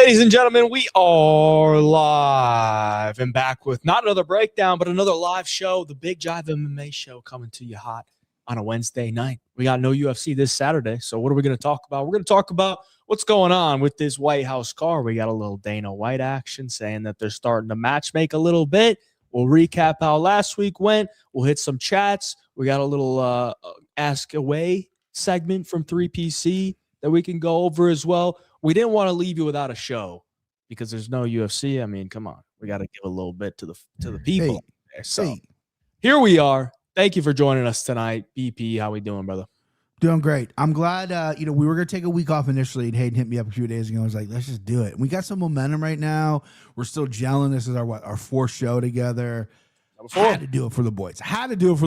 Ladies and gentlemen, we are live and back with not another breakdown, but another live show, the BigJive MMA Show, coming to you hot on a Wednesday night. We got no UFC this Saturday, so what are we going to talk about? We're going to talk about what's going on with this White House card. We got a little Dana White action saying that they're starting to match make a little bit. We'll recap how last week went. We'll hit some chats. We got a little Ask Away segment from 3PC that we can go over as well. We didn't want to leave you without a show because there's no UFC. I mean, come on. We got to give a little bit to the people. So here we are. Thank you for joining us tonight. BP, how we doing, brother? Doing great. I'm glad, we were going to take a week off initially, and Hayden hit me up a few days ago. I was like, let's just do it. We got some momentum right now. We're still gelling. This is our fourth show together. Had to do it for the boys. Had to do it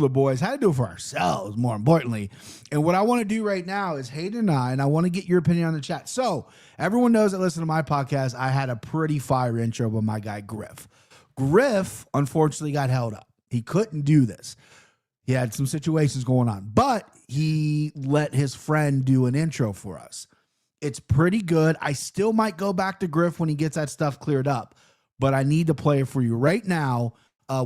for ourselves, more importantly. And what I want to do right now is Hayden and I want to get your opinion on the chat. So everyone knows that listen to my podcast, I had a pretty fire intro with my guy, Griff. Griff, unfortunately, got held up. He couldn't do this. He had some situations going on, but he let his friend do an intro for us. It's pretty good. I still might go back to Griff when he gets that stuff cleared up, but I need to play it for you right now.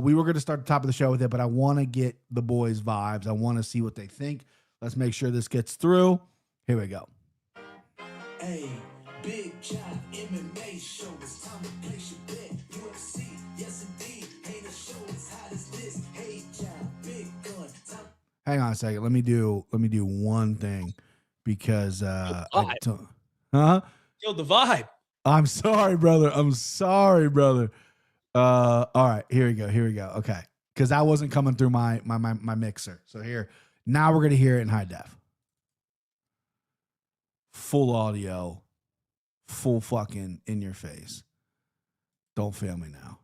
We were going to start the top of the show with it, but I want to get the boys' vibes. I want to see what they think. Let's make sure this gets through. Here we go. Hey, BigJive MMA Show. It's time to place your bet. UFC, yes indeed. Ain't a show as hot as this. Hey, Jive, big gun. Hang on a second. Let me do one thing because Killed the vibe. I'm sorry, brother. All right, here we go. Okay. Because that wasn't coming through my mixer. So here, now we're gonna hear it in high def. Full audio, full fucking in your face. Don't fail me now.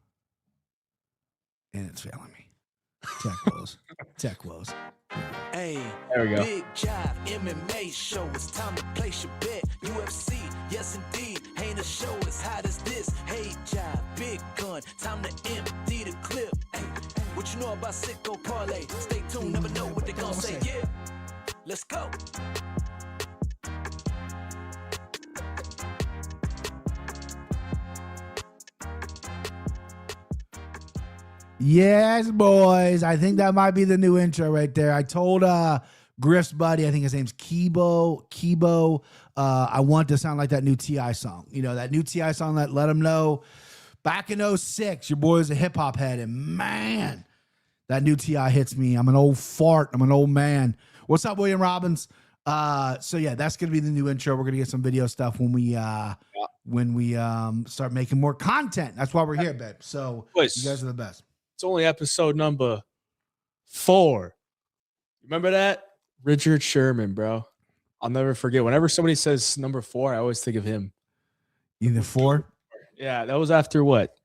And it's failing me. Tech woes. Hey, there we go. BigJive MMA Show. It's time to place your bet. UFC, yes indeed. Ain't a show as hot as this. Hey, Jive, big gun. Time to empty the clip. Hey, what you know about Sicko Parlay? Stay tuned, never know what they gonna say. Yeah, let's go. Yes, boys. I think that might be the new intro right there. I told Griff's buddy, I think his name's Kibo. I want to sound like that new T.I. song. You know, that new T.I. song that let him know back in 06, your boy was a hip-hop head. And, man, that new T.I. hits me. I'm an old fart. I'm an old man. What's up, William Robbins? So, yeah, that's going to be the new intro. We're going to get some video stuff when we start making more content. That's why we're here, babe. So, Boys, you guys are the best. It's only episode number 4. Remember that? Richard Sherman, bro. I'll never forget. Whenever somebody says number 4, I always think of him. Either 4? Yeah, that was after what?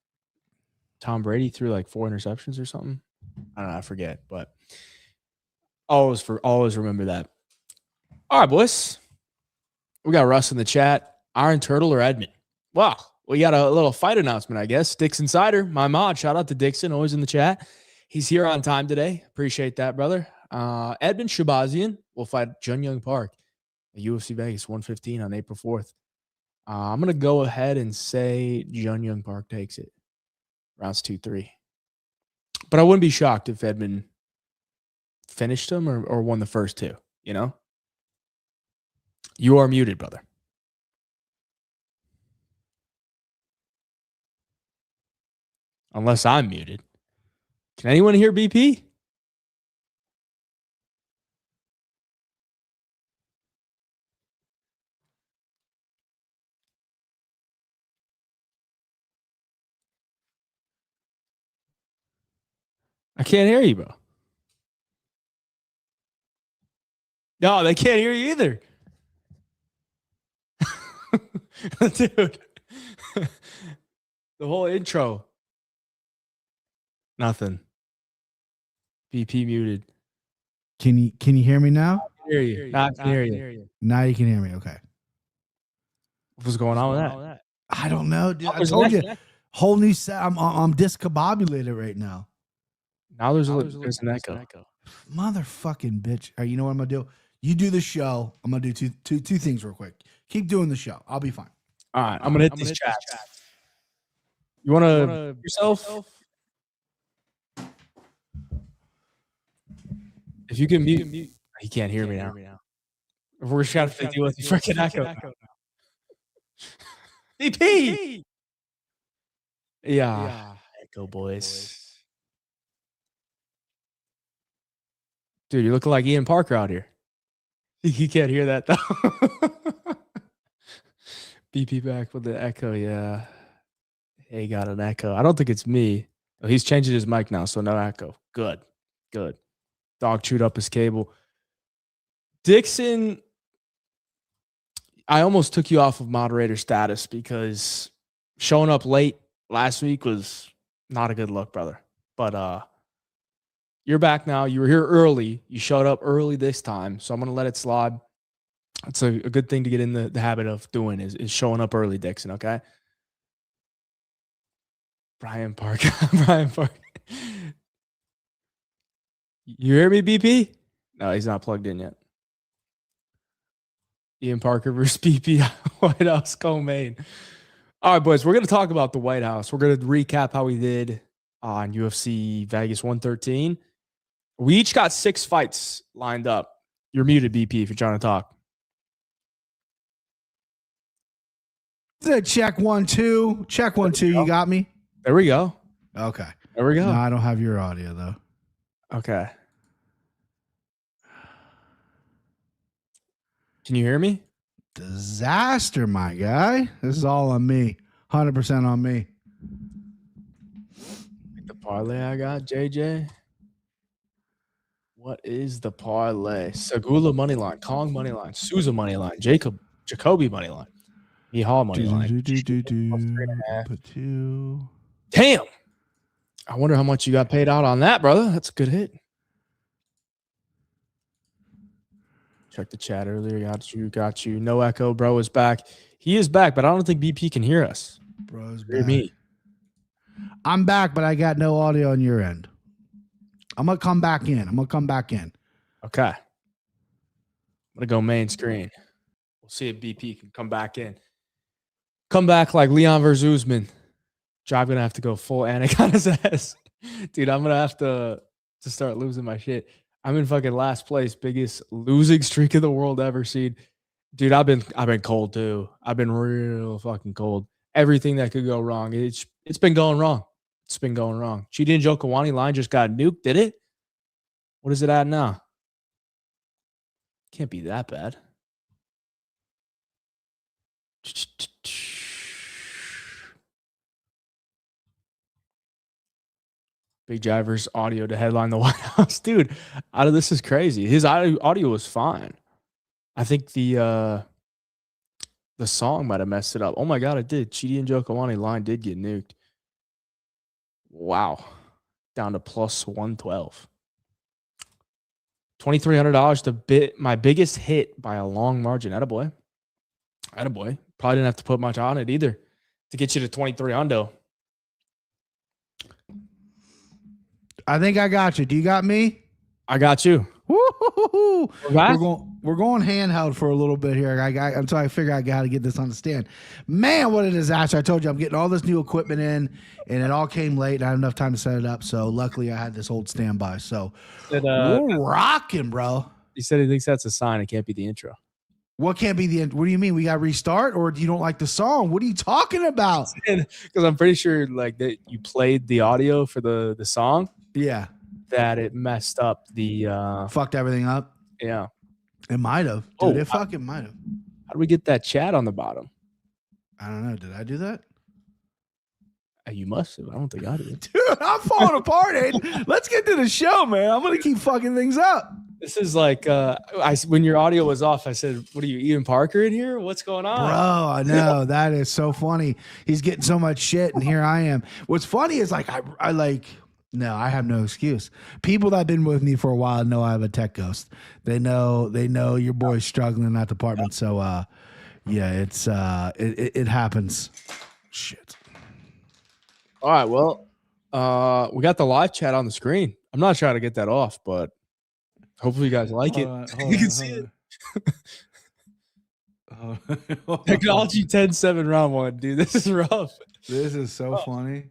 Tom Brady threw like 4 interceptions or something. I don't know. I forget, but always remember that. All right, boys. We got Russ in the chat. Iron Turtle or Edmund? Wow. We got a little fight announcement, I guess. Dixon Sider, my mod. Shout out to Dixon, always in the chat. He's here on time today. Appreciate that, brother. Edmund Shabazian will fight Jun Young Park at UFC Vegas 115 on April 4th. I'm going to go ahead and say Jun Young Park takes it. Rounds 2-3. But I wouldn't be shocked if Edmund finished him or won the first 2, you know? You are muted, brother. Unless I'm muted. Can anyone hear BP? I can't hear you, bro. No, they can't hear you either. Dude. The whole intro. Nothing. BP muted. Can you hear me now? I can hear you. Now I can hear you. Now you can hear me. Okay. What's going on with that? I don't know, dude. I told you, whole new set. I'm discombobulated right now. Now there's an echo. Motherfucking bitch. All right, you know what I'm gonna do? You do the show. I'm gonna do two things real quick. Keep doing the show. I'll be fine. All right, I'm gonna hit these chats. You wanna yourself? If you can mute, he can't hear me now. We're just trying to deal with the freaking echo. BP. Yeah, echo boys. Dude, you're looking like Ian Parker out here. You can't hear that though. BP back with the echo. Yeah, he got an echo. I don't think it's me. Oh, he's changing his mic now, so no echo. Good. Dog chewed up his cable. Dixon, I almost took you off of moderator status because showing up late last week was not a good look, brother. But you're back now. You were here early. You showed up early this time, so I'm going to let it slide. It's a good thing to get in the habit of doing is showing up early, Dixon, okay? Brian Parker. You hear me, BP? No, he's not plugged in yet. Ian Parker versus BP White House co-main. All right, boys, we're going to talk about the White House. We're going to recap how we did on UFC Vegas 113. We each got 6 fights lined up. You're muted, BP, if you're trying to talk. Check 1 2. Check 1 2. You got me? There we go. Okay. There we go. No, I don't have your audio though. Okay. Can you hear me? Disaster, my guy. This is all on me. 100% on me. The parlay I got, JJ. What is the parlay? Segula money line, Kong money line, Souza money line, Jacoby money line, Mihal money line. Damn. I wonder how much you got paid out on that, brother. That's a good hit. Check the chat earlier. Got you. No echo. Bro is back. He is back, but I don't think BP can hear us. Bro's Hear back. me. I'm back, but I got no audio on your end. I'm going to come back in. Okay. I'm going to go main screen. We'll see if BP can come back in. Come back like Leon versus Usman. Jive going to have to go full Anik on his ass. Dude, I'm going to have to start losing my shit. I'm in fucking last place. Biggest losing streak of the world ever seen. Dude, I've been cold too. I've been real fucking cold. Everything that could go wrong. It's been going wrong. It's been going wrong. Chidi and Jokawani line just got nuked, did it? What is it at now? Can't be that bad. BigJive's audio to headline the White House. Dude, this is crazy. His audio was fine. I think the song might have messed it up. Oh my God, it did. Chidi and Jokawani line did get nuked. Wow. Down to plus 112. $2,300 to bit my biggest hit by a long margin. Attaboy. Probably didn't have to put much on it either to get you to 2300. I think I got you. Do you got me? I got you. Woo-hoo-hoo-hoo. We're going handheld for a little bit here. Until I figure I got to get this on the stand. Man, what a disaster. I told you I'm getting all this new equipment in, and it all came late. And I had enough time to set it up. So luckily I had this old standby. So we're rocking, bro. He said he thinks that's a sign. It can't be the intro. What can't be the end? What do you mean? We got to restart, or you don't like the song? What are you talking about? Because I'm pretty sure like that you played the audio for the song. Yeah. That it messed up the fucked everything up. Yeah. It might have. Dude, it fucking might have. How do we get that chat on the bottom? I don't know. Did I do that? You must have. I don't think I did. Dude, I'm falling apart, Aiden. Let's get to the show, man. I'm gonna keep fucking things up. This is like when your audio was off, I said, what are you, Ian Parker in here? What's going on? Bro, I know. That is so funny. He's getting so much shit, and here I am. What's funny is like I no, I have no excuse. People that have been with me for a while know I have a tech ghost. They know your boy's struggling in that department. So yeah, it happens. Shit. All right, well, we got the live chat on the screen. I'm not trying to get that off, but hopefully you guys like it. You can see it. Technology 10-7 round one, dude. This is rough. This is so funny.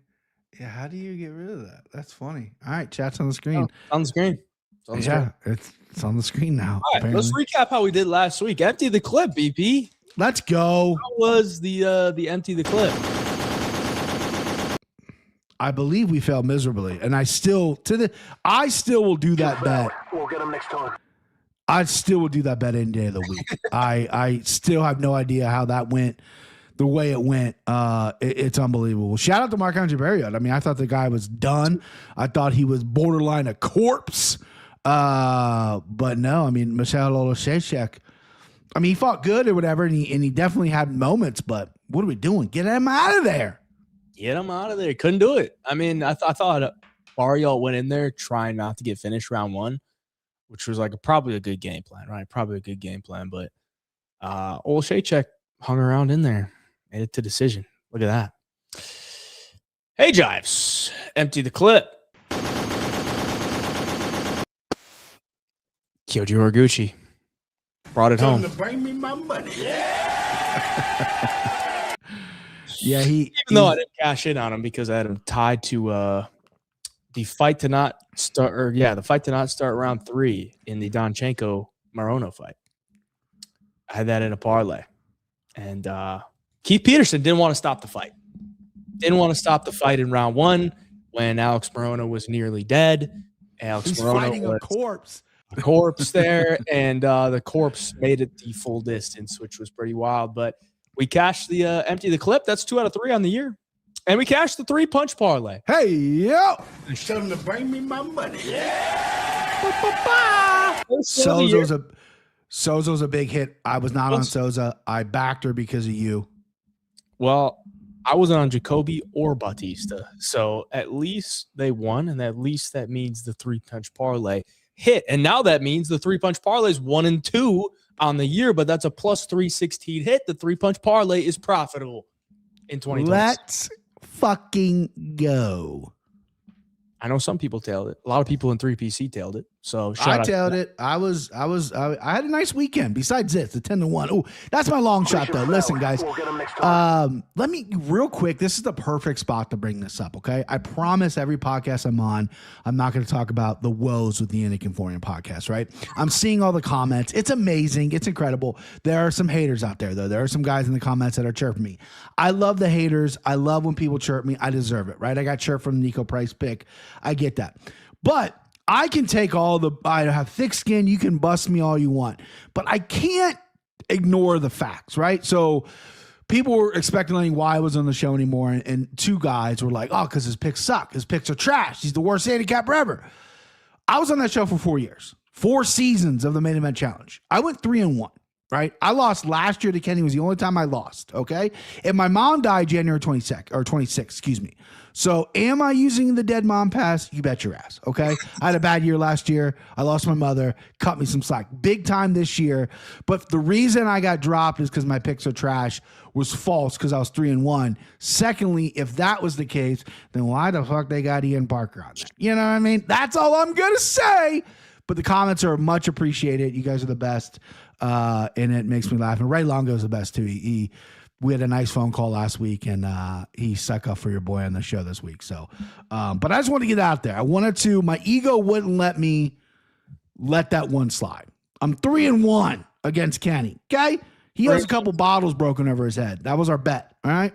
Yeah, how do you get rid of that? That's funny. All right, chat's on the screen. On the screen. It's on the screen. It's on the screen now. All right, let's recap how we did last week. Empty the clip, BP. Let's go. How was the empty the clip? I believe we failed miserably, and I still will do that bet. We'll get him next time. I still will do that bet any day of the week. I still have no idea how that went. The way it went, it's unbelievable. Shout out to Marc-Andre Barriot. I mean, I thought the guy was done. I thought he was borderline a corpse. But no, I mean, Michal Olszewski, I mean, he fought good or whatever, and he definitely had moments, but what are we doing? Get him out of there. Get him out of there. Couldn't do it. I mean, I thought Barriot went in there trying not to get finished round one, which was like probably a good game plan, right? Probably a good game plan, but Olszewski hung around in there. Made it to decision. Look at that. Hey, Jives. Empty the clip. Kyoji Horiguchi brought it home. To bring me my money. Yeah, even though I didn't cash in on him because I had him tied to the fight to not start, the fight to not start round 3 in the Donchenko Morono fight. I had that in a parlay, and Keith Peterson didn't want to stop the fight. Didn't want to stop the fight in round 1 when Alex Morono was nearly dead. He's fighting a corpse. A corpse there, and the corpse made it the full distance, which was pretty wild. But we cashed the empty the clip. That's 2 out of 3 on the year. And we cashed the 3-punch parlay. Hey, yo. Tell him to bring me my money. Sozo's a big hit. I was not on Souza. I backed her because of you. Well, I wasn't on Jacoby or Bautista. So at least they won, and at least that means the 3-punch parlay hit. And now that means the 3-punch parlay is 1 and 2 on the year, but that's a plus 316 hit. The 3-punch parlay is profitable in 2020. Let's fucking go. I know some people tailed it. A lot of people in 3PC tailed it. So I tailed it. I had a nice weekend. Besides this, the 10-1. Oh, that's my long shot though. Listen, guys. Let me real quick. This is the perfect spot to bring this up. Okay, I promise every podcast I'm on, I'm not going to talk about the woes with the Yannick and Florian podcast. Right? I'm seeing all the comments. It's amazing. It's incredible. There are some haters out there though. There are some guys in the comments that are chirping me. I love the haters. I love when people chirp me. I deserve it. Right? I got chirped from the Nico Price pick. I get that, but I can take I have thick skin. You can bust me all you want, but I can't ignore the facts, right? So people were speculating why I was on the show anymore. And 2 guys were like, oh, because his picks suck. His picks are trash. He's the worst handicapper ever. I was on that show for 4 years, 4 seasons of the Main Event Challenge. I went 3-1, right? I lost last year to Kenny. It was the only time I lost, okay? And my mom died January 26th, excuse me. So am I using the dead mom pass? You bet your ass, okay? I had a bad year last year. I lost my mother, cut me some slack. Big time this year. But the reason I got dropped is because my picks are trash was false because I was 3-1. Secondly, if that was the case, then why the fuck they got Ian Parker on there? You know what I mean? That's all I'm going to say. But the comments are much appreciated. You guys are the best, and it makes me laugh. And Ray Longo is the best, too. We had a nice phone call last week, and he stuck up for your boy on the show this week. So, but I just want to get out there. I wanted to. My ego wouldn't let me let that one slide. I'm 3-1 against Kenny. Okay, he has a couple bottles broken over his head. That was our bet. All right.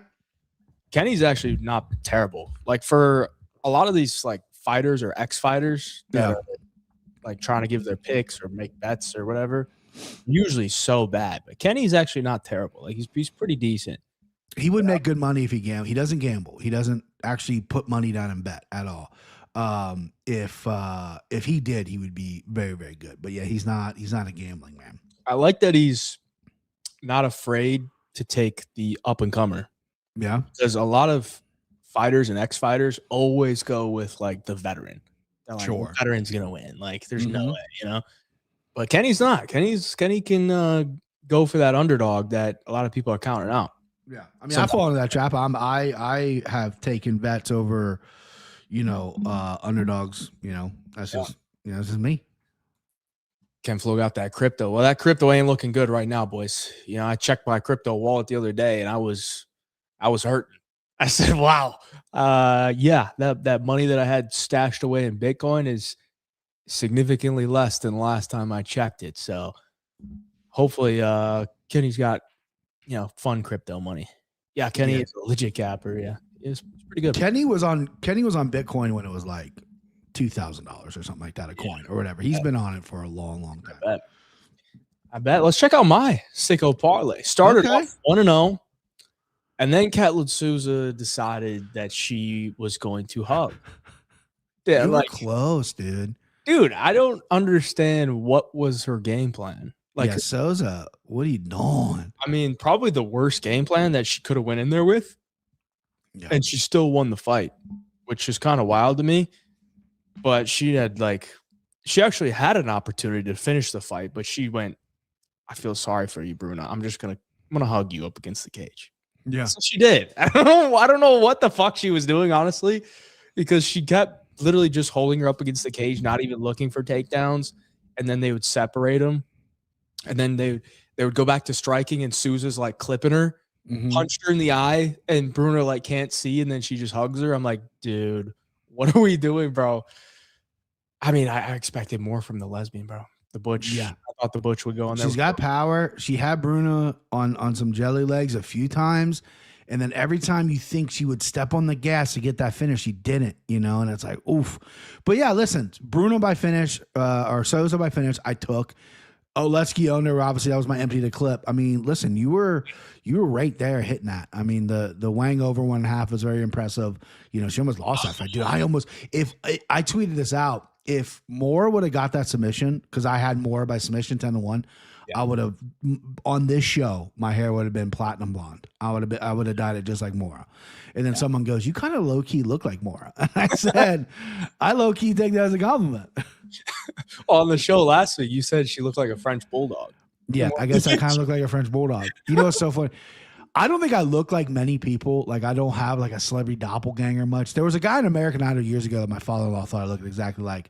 Kenny's actually not terrible. Like for a lot of these like fighters or ex-fighters that are like trying to give their picks or make bets or whatever. Usually so bad, but Kenny's actually not terrible. Like he's pretty decent. He would make good money if he gambled. He doesn't gamble. He doesn't actually put money down and bet at all. If he did, he would be very, very good. But yeah, he's not a gambling man. I like that he's not afraid to take the up and comer. Yeah, because a lot of fighters and ex-fighters always go with like the veteran. They're like, sure, veteran's gonna win. Like there's no way, you know. But Kenny's not. Kenny can go for that underdog that a lot of people are counting out. Yeah, I mean, I fall into that trap. I have taken bets over, underdogs. That's just that's just me. Ken Flo got that crypto. Well, that crypto ain't looking good right now, boys. You know, I checked my crypto wallet the other day, and I was hurting. I said, "Wow, yeah, that money that I had stashed away in Bitcoin is significantly less than the last time I checked it." So, hopefully, Kenny's got fun crypto money. Yeah, Kenny is a legit capper. Yeah, it's pretty good. Kenny was on Bitcoin when it was like $2,000 or something like that a coin or whatever. He's been on it for a long time. I bet. Let's check out my sicko parlay. Started off 1-0, and then Katlyn Souza decided that she was going to hug. Yeah, you were close, dude. Dude, I don't understand what was her game plan. Like, Souza, what are you doing? I mean, probably the worst game plan that she could have went in there with, and she still won the fight, which is kind of wild to me. But she actually had an opportunity to finish the fight, but she went, I feel sorry for you, Bruna. I'm gonna hug you up against the cage. Yeah. So she did. I don't know what the fuck she was doing, honestly, because she kept literally just holding her up against the cage, not even looking for takedowns, and then they would separate them, and then they would go back to striking, and Souza's like clipping her, punched her in the eye, and Bruna like can't see, and then she just hugs her. I'm like, dude, what are we doing, bro? I mean, I expected more from the lesbian, bro. The Butch. Yeah. I thought the Butch would go on there. She's got power. She had Bruna on some jelly legs a few times. And then every time you think she would step on the gas to get that finish, she didn't, and it's like, oof. But yeah, listen, Bruno by finish, or Souza by finish, I took. Oleksky owned her. Obviously, that was my empty to clip. I mean, listen, you were right there hitting that. I mean, the Wang over 1.5 was very impressive. She almost lost that fight, dude. I tweeted this out. If Moore would have got that submission, because I had Moore by submission 10-1, I would have on this show, my hair would have been platinum blonde. I would have dyed it just like Mora. And then someone goes, "You kind of low key look like Mora." And I said, "I low key take that as a compliment." On the show last week, you said she looked like a French bulldog. Yeah, I guess I kind of look like a French bulldog. You know what's so funny? I don't think I look like many people. Like, I don't have like a celebrity doppelganger much. There was a guy in American Idol years ago that my father-in-law thought I looked exactly like.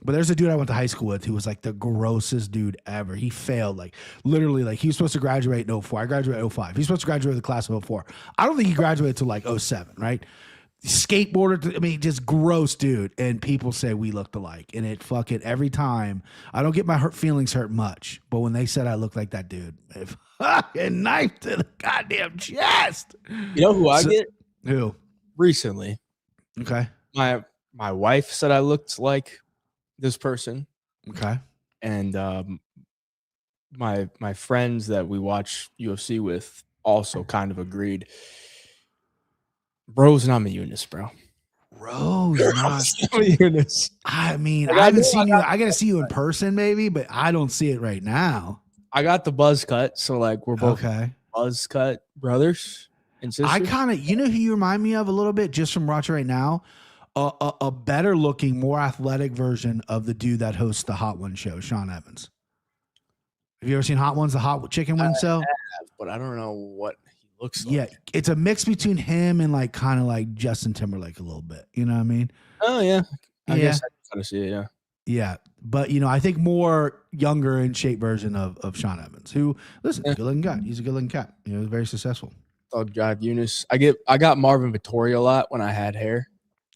But there's a dude I went to high school with who was like the grossest dude ever. He failed. Like, literally, like, he was supposed to graduate in 04. I graduated in 05. He's supposed to graduate with the class of 04. I don't think he graduated till like 07, right? Skateboarder, I mean, just gross dude. And people say we looked alike. And it fucking every time, I don't get my feelings hurt much. But when they said I looked like that dude, it fucking knife to the goddamn chest. You know who I get? Who? Recently. Okay. My wife said I looked like this person. Okay. And my friends that we watch UFC with also kind of agreed. Bro's not Eunice, bro. Bro's not Eunice. I mean, I haven't seen you. I got to see you in person, maybe, but I don't see it right now. I got the buzz cut, so like we're both buzz cut brothers and sisters. I kind of, who you remind me of a little bit just from watching right now, a better looking, more athletic version of the dude that hosts the Hot One show, Sean Evans. Have you ever seen Hot Ones, the Hot Chicken Wing show? But I don't know what he looks like. Yeah, it's a mix between him and like kind of like Justin Timberlake a little bit. You know what I mean? Oh yeah, I guess I kind of see it. Yeah. Yeah, but I think more younger in shape version of Sean Evans, who listen, good looking guy. He's a good looking cat. Very successful. I'll drive Eunice. I got Marvin Vittori a lot when I had hair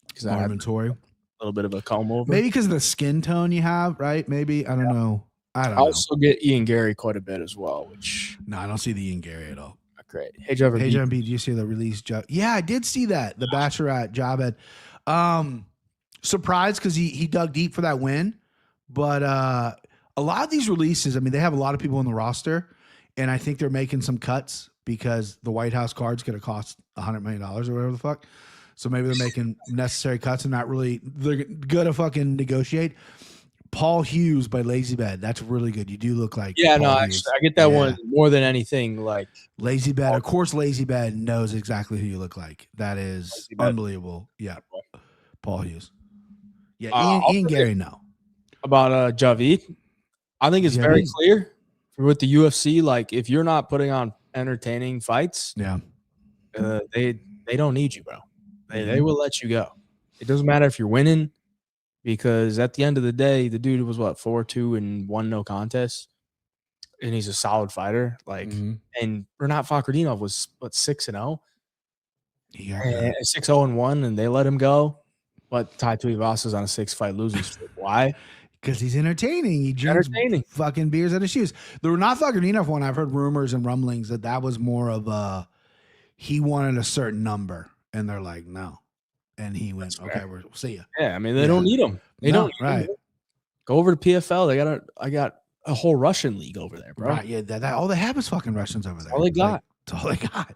because I had a little bit of a comb over. Maybe because of the skin tone you have, right? Maybe I don't know. I also get Ian Gary quite a bit as well. Which I don't see the Ian Gary at all. Great. Hey, John B, did you see the release job? Yeah, I did see that. The Bachelorette job at. Surprised because he dug deep for that win, but a lot of these releases, I mean, they have a lot of people on the roster, and I think they're making some cuts because the White House card's going to cost $100 million or whatever the fuck. So maybe they're making necessary cuts and not really. They're going to fucking negotiate. Paul Hughes by Lazy Bed. That's really good. You do look like Paul Hughes. I get that one more than anything. Like Lazy Bed. Of course, Lazy Bed knows exactly who you look like. That is unbelievable. Yeah, Paul Hughes. Yeah, Ian Gary, no. About Javid, I think it's very clear with the UFC. Like, if you're not putting on entertaining fights, they don't need you, bro. They will let you go. It doesn't matter if you're winning. because at the end of the day, the dude was what 4-2 and 1 no contest, and he's a solid fighter. Like, and Renat Fakhretdinov was what 6-0, Yeah, 6-0-1, and they let him go. But Tai Tuivasa on a 6-fight losing streak. Why? because he's entertaining. He drinks fucking beers out of shoes. The Renat Fakhretdinov one, I've heard rumors and rumblings that was more of a he wanted a certain number, and they're like, no. And he went, okay, we'll see you. Yeah, I mean, they don't need him. They don't need him. Go over to PFL. I got a whole Russian league over there, bro. Right, yeah, all they have is fucking Russians over there. All they got. That's all they got.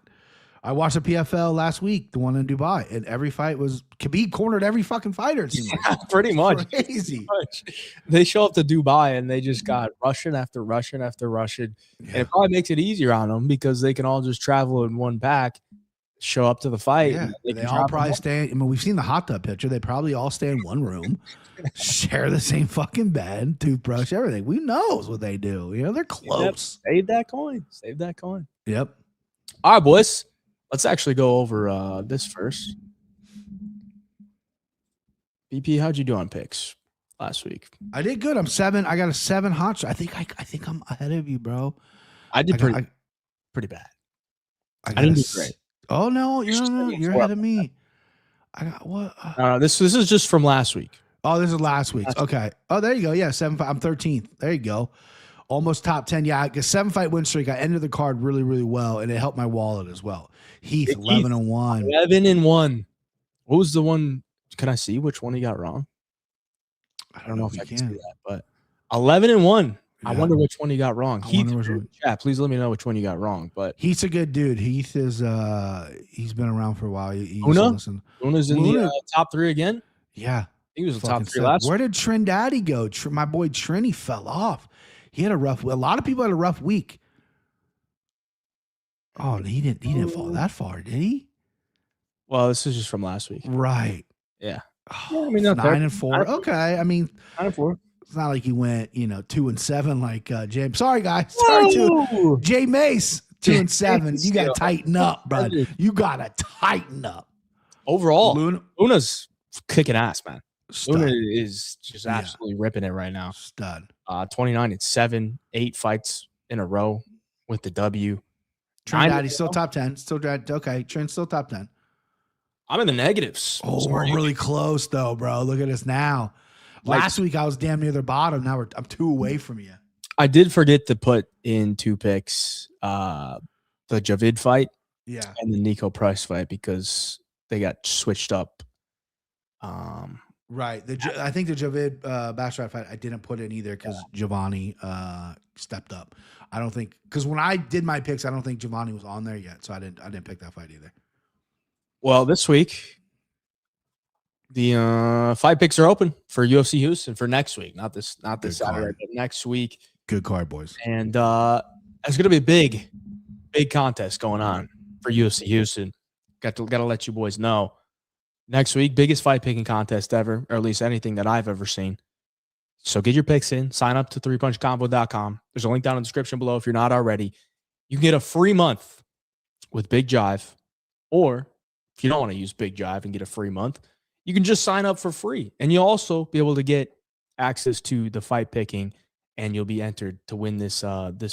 I watched the PFL last week, the one in Dubai, and every fight was Khabib cornered every fucking fighter. It seemed like. Pretty much. Crazy. They show up to Dubai and they just got Russian after Russian after Russian. Yeah. And it probably makes it easier on them because they can all just travel in one pack, show up to the fight. Yeah, they all probably stay. I mean, we've seen the hot tub picture. They probably all stay in one room, share the same fucking bed, toothbrush, everything. Who knows what they do? You know, they're close. Save that coin. Save that coin. Yep. All right, boys. Let's actually go over this first. BP, how'd you do on picks last week? I did good. I'm 7. I got a 7 hot shot. I think I'm ahead of you, bro. I did pretty bad. I didn't do great. Oh no, you're ahead of me. I got what? This is just from last week. Oh, this is last week's. Okay. Oh, there you go. Yeah, 7 fight. I'm 13th. There you go. Almost top 10. Yeah, I guess 7-fight win streak. I ended the card really, really well, and it helped my wallet as well. Heath 11-1. 11-1. What was the one? Can I see which one he got wrong? I don't know if I can see that, but 11-1. Yeah. I wonder which one he got wrong. Heath, please let me know which one you got wrong. But Heath's a good dude. Heath is he's been around for a while. Una's in the top 3 again. Yeah, he was the top 3 last. Where did Trindaddy go? My boy Trini fell off. He had a lot of people had a rough week. Oh, he didn't fall that far, did he? Well, this is just from last week. Right. Yeah. Oh, I mean, 9-4. Okay. I mean, 9-4. It's not like he went, 2-7 like James. Sorry, guys. Sorry to Jay Mace. 2-7. You got to tighten up, brother. You got to tighten up. Overall, Luna's kicking ass, man. Luna is just absolutely ripping it right now. Stud. 29-7, 8 fights in a row with the W. Trinidad, still top 10. Okay. Trent's still top 10. I'm in the negatives. Oh, we're really close though, bro. Look at us now. Last week I was damn near the bottom. Now I'm 2 away from you. I did forget to put in 2 picks, the Javid fight, and the Nico Price fight because they got switched up. Right. I think the Javid Basharat fight I didn't put in either because Giovanni stepped up. I don't think because when I did my picks, I don't think Giovanni was on there yet, so I didn't pick that fight either. Well, this week the 5 picks are open for UFC Houston for next week, not this Saturday, but next week. Good card, boys. And it's going to be a big contest going on for UFC Houston. Got to let you boys know. Next week, biggest fight picking contest ever, or at least anything that I've ever seen. So get your picks in. Sign up to 3punchcombo.com. There's a link down in the description below if you're not already. You can get a free month with BigJive. Or if you don't want to use BigJive and get a free month, you can just sign up for free. And you'll also be able to get access to the fight picking, and you'll be entered to win this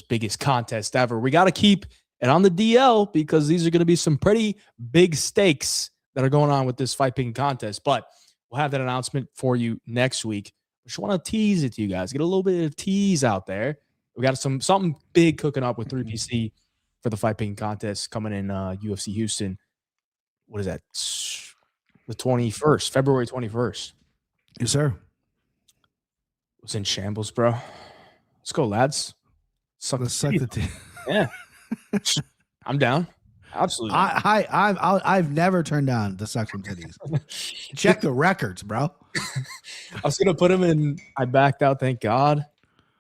biggest contest ever. We got to keep it on the DL because these are going to be some pretty big stakes that are going on with this fight picking contest. But we'll have that announcement for you next week. I just want to tease it to you guys. Get a little bit of tease out there. We got something big cooking up with 3PC for the fight picking contest coming in UFC Houston. What is that? The 21st, February 21st. Yes, sir. It was in shambles, bro. Let's go, lads. Let's suck the teeth. Yeah. I'm down. Absolutely. I've never turned down the suck some titties. Check the records, bro. I was gonna put him in. I backed out. Thank God.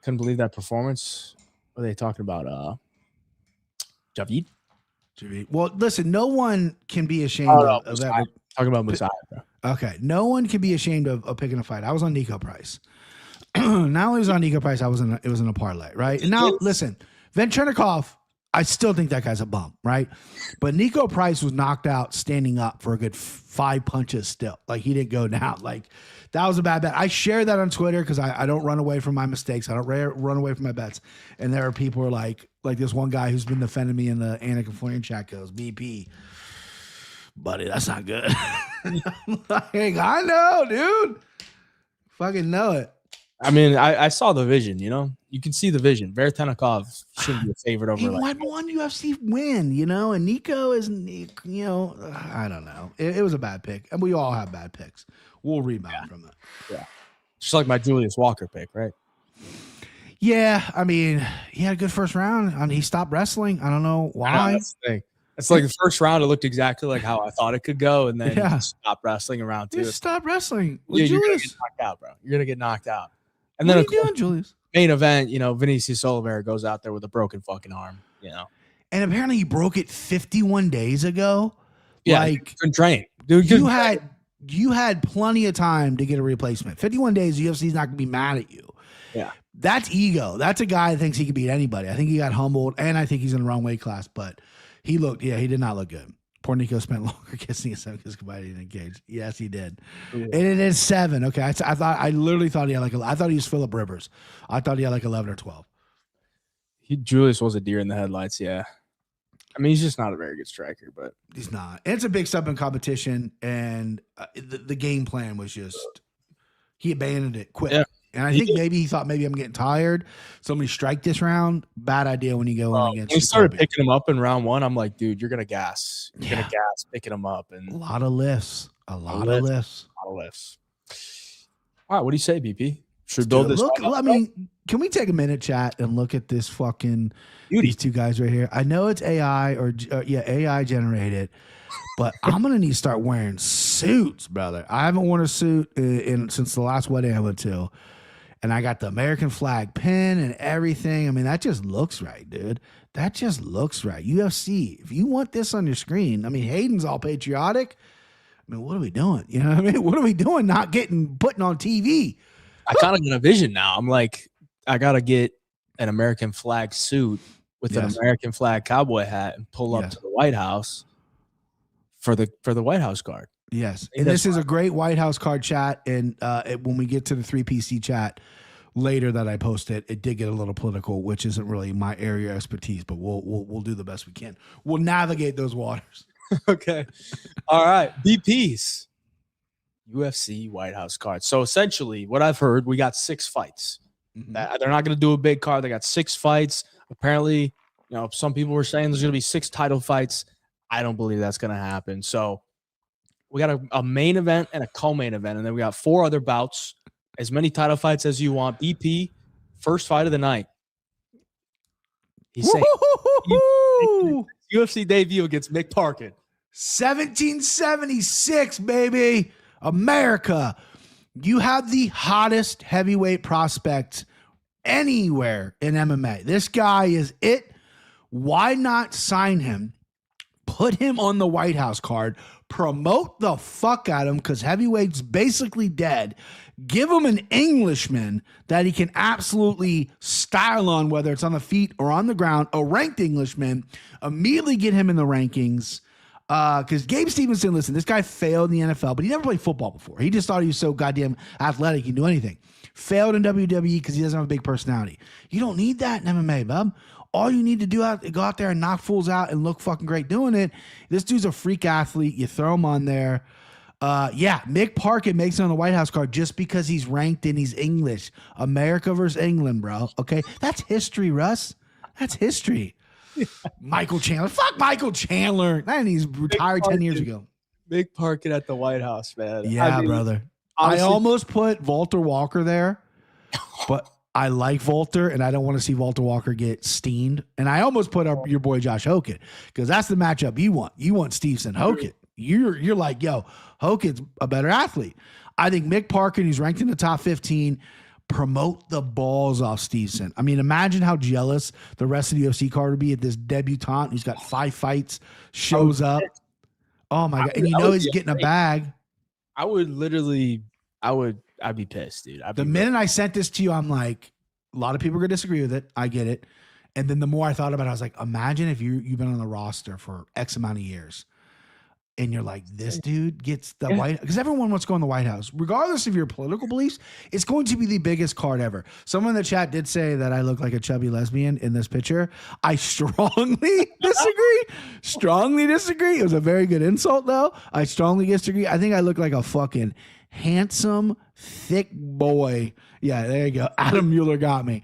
Couldn't believe that performance. What are they talking about? Javid. Well, listen. No one can be ashamed of ever talking about Musai, bro. Okay. No one can be ashamed of picking a fight. I was on Nico Price. Not only was on Nico Price, it was in a parlay, right? And now listen, Venchernikov. I still think that guy's a bum, right? But Nico Price was knocked out standing up for a good 5 punches still. Like, he didn't go down. Like, that was a bad bet. I share that on Twitter because I don't run away from my mistakes. I don't run away from my bets. And there are people who are like this one guy who's been defending me in the Anakin Florian chat goes, BP, buddy, that's not good. I'm like, I know, dude. Fucking know it. I mean, I saw the vision, you know? You can see the vision. Vertenikov shouldn't be a favorite over He like won one UFC win, you know? And Nico is, you know, I don't know. It was a bad pick. And we all have bad picks. We'll rebound from that. Yeah. Just like my Julius Walker pick, right? Yeah, I mean, he had a good first round. I mean, he stopped wrestling. I don't know why. That's the thing. It's like the first round, it looked exactly like how I thought it could go, and then he stopped wrestling around two. Just stop wrestling. Yeah, you're gonna Julius. get knocked out, bro. You're gonna get knocked out. And What then are you doing, Julius? main event, you know, Vinicius Oliveira goes out there with a broken fucking arm, you know. And apparently he broke it 51 days ago. Yeah, like, couldn't train. Dude, you had plenty of time to get a replacement. 51 days, the UFC's not gonna be mad at you. Yeah. That's ego. That's a guy that thinks he can beat anybody. I think he got humbled, and I think he's in the wrong weight class, but he did not look good. Poor Nico spent longer kissing his son because Kabaddi didn't engage. Yes, he did. Yeah. And it is 7. Okay. I literally thought he had I thought he was Phillip Rivers. I thought he had like 11 or 12. Julius was a deer in the headlights. Yeah. I mean, he's just not a very good striker, but he's not. And it's a big step in competition. And the game plan was just, he abandoned it quick. Yeah. And I think maybe he thought maybe I'm getting tired. Somebody strike this round. Bad idea when you go in against. He started picking him up in round 1. I'm like, dude, you're gonna gas. You're gonna gas picking him up, and a lot of lifts. A lot of lifts. All right, what do you say, BP? Should we build this? I mean, can we take a minute, chat, and look at this fucking these two guys right here? I know it's AI AI generated. But I'm gonna need to start wearing suits, brother. I haven't worn a suit since the last wedding I went to. And I got the American flag pin and everything. I mean, that just looks right, dude. That just looks right. UFC, if you want this on your screen, I mean, Hayden's all patriotic. I mean, what are we doing? You know what I mean? What are we doing not putting on TV? I kind of got a vision now. I'm like, I got to get an American flag suit with an American flag cowboy hat and pull up to the White House for the White House card. Yes. And this is a great White House card, chat. And when we get to the 3PC chat later that I posted, it did get a little political, which isn't really my area of expertise, but we'll do the best we can. We'll navigate those waters. Okay. All right. BP's UFC White House card. So essentially what I've heard, we got 6 fights. Mm-hmm. They're not going to do a big card. They got 6 fights. Apparently, you know, some people were saying there's going to be 6 title fights. I don't believe that's going to happen. So we got a main event and a co-main event, and then we got 4 other bouts, as many title fights as you want. BP, first fight of the night. He's saying UFC debut against Mick Parkin. 1776, baby. America. You have the hottest heavyweight prospect anywhere in MMA. This guy is it. Why not sign him? Put him on the White House card. Promote the fuck out of him because heavyweight's basically dead. Give him an Englishman that he can absolutely style on, whether it's on the feet or on the ground, a ranked Englishman. Immediately get him in the rankings. Because Gabe Stevenson, listen, this guy failed in the NFL, but he never played football before. He just thought he was so goddamn athletic, he can do anything. Failed in WWE because he doesn't have a big personality. You don't need that in MMA, bub. All you need to do is go out there and knock fools out and look fucking great doing it. This dude's a freak athlete. You throw him on there. Mick Parkin makes it on the White House card just because he's ranked and he's English. America versus England, bro. Okay, that's history, Russ. That's history. Michael Chandler. Fuck Michael Chandler. Man, he's retired 10 years ago. Mick Parkin at the White House, man. Yeah, brother. Honestly, I almost put Walter Walker there, but I like Walter, and I don't want to see Walter Walker get steamed. And I almost put up your boy Josh Hockett because that's the matchup you want. You want Stevenson Hockett. You're like, yo, Hockett's a better athlete. I think Mick Parkin, who's ranked in the top 15, promote the balls off Stevenson. I mean, imagine how jealous the rest of the UFC card would be if this debutant who's got 5 fights shows up. Oh my God. And you know he's getting a bag. I'd be pissed, dude. The minute I sent this to you, I'm like, a lot of people are going to disagree with it. I get it. And then the more I thought about it, I was like, imagine if you've been on the roster for X amount of years and you're like, this dude gets the White, because everyone wants to go in the White House, regardless of your political beliefs. It's going to be the biggest card ever. Someone in the chat did say that I look like a chubby lesbian in this picture. I strongly disagree. Strongly disagree. It was a very good insult, though. I strongly disagree. I think I look like a fucking handsome, thick boy. Yeah, there you go. Adam Mueller got me.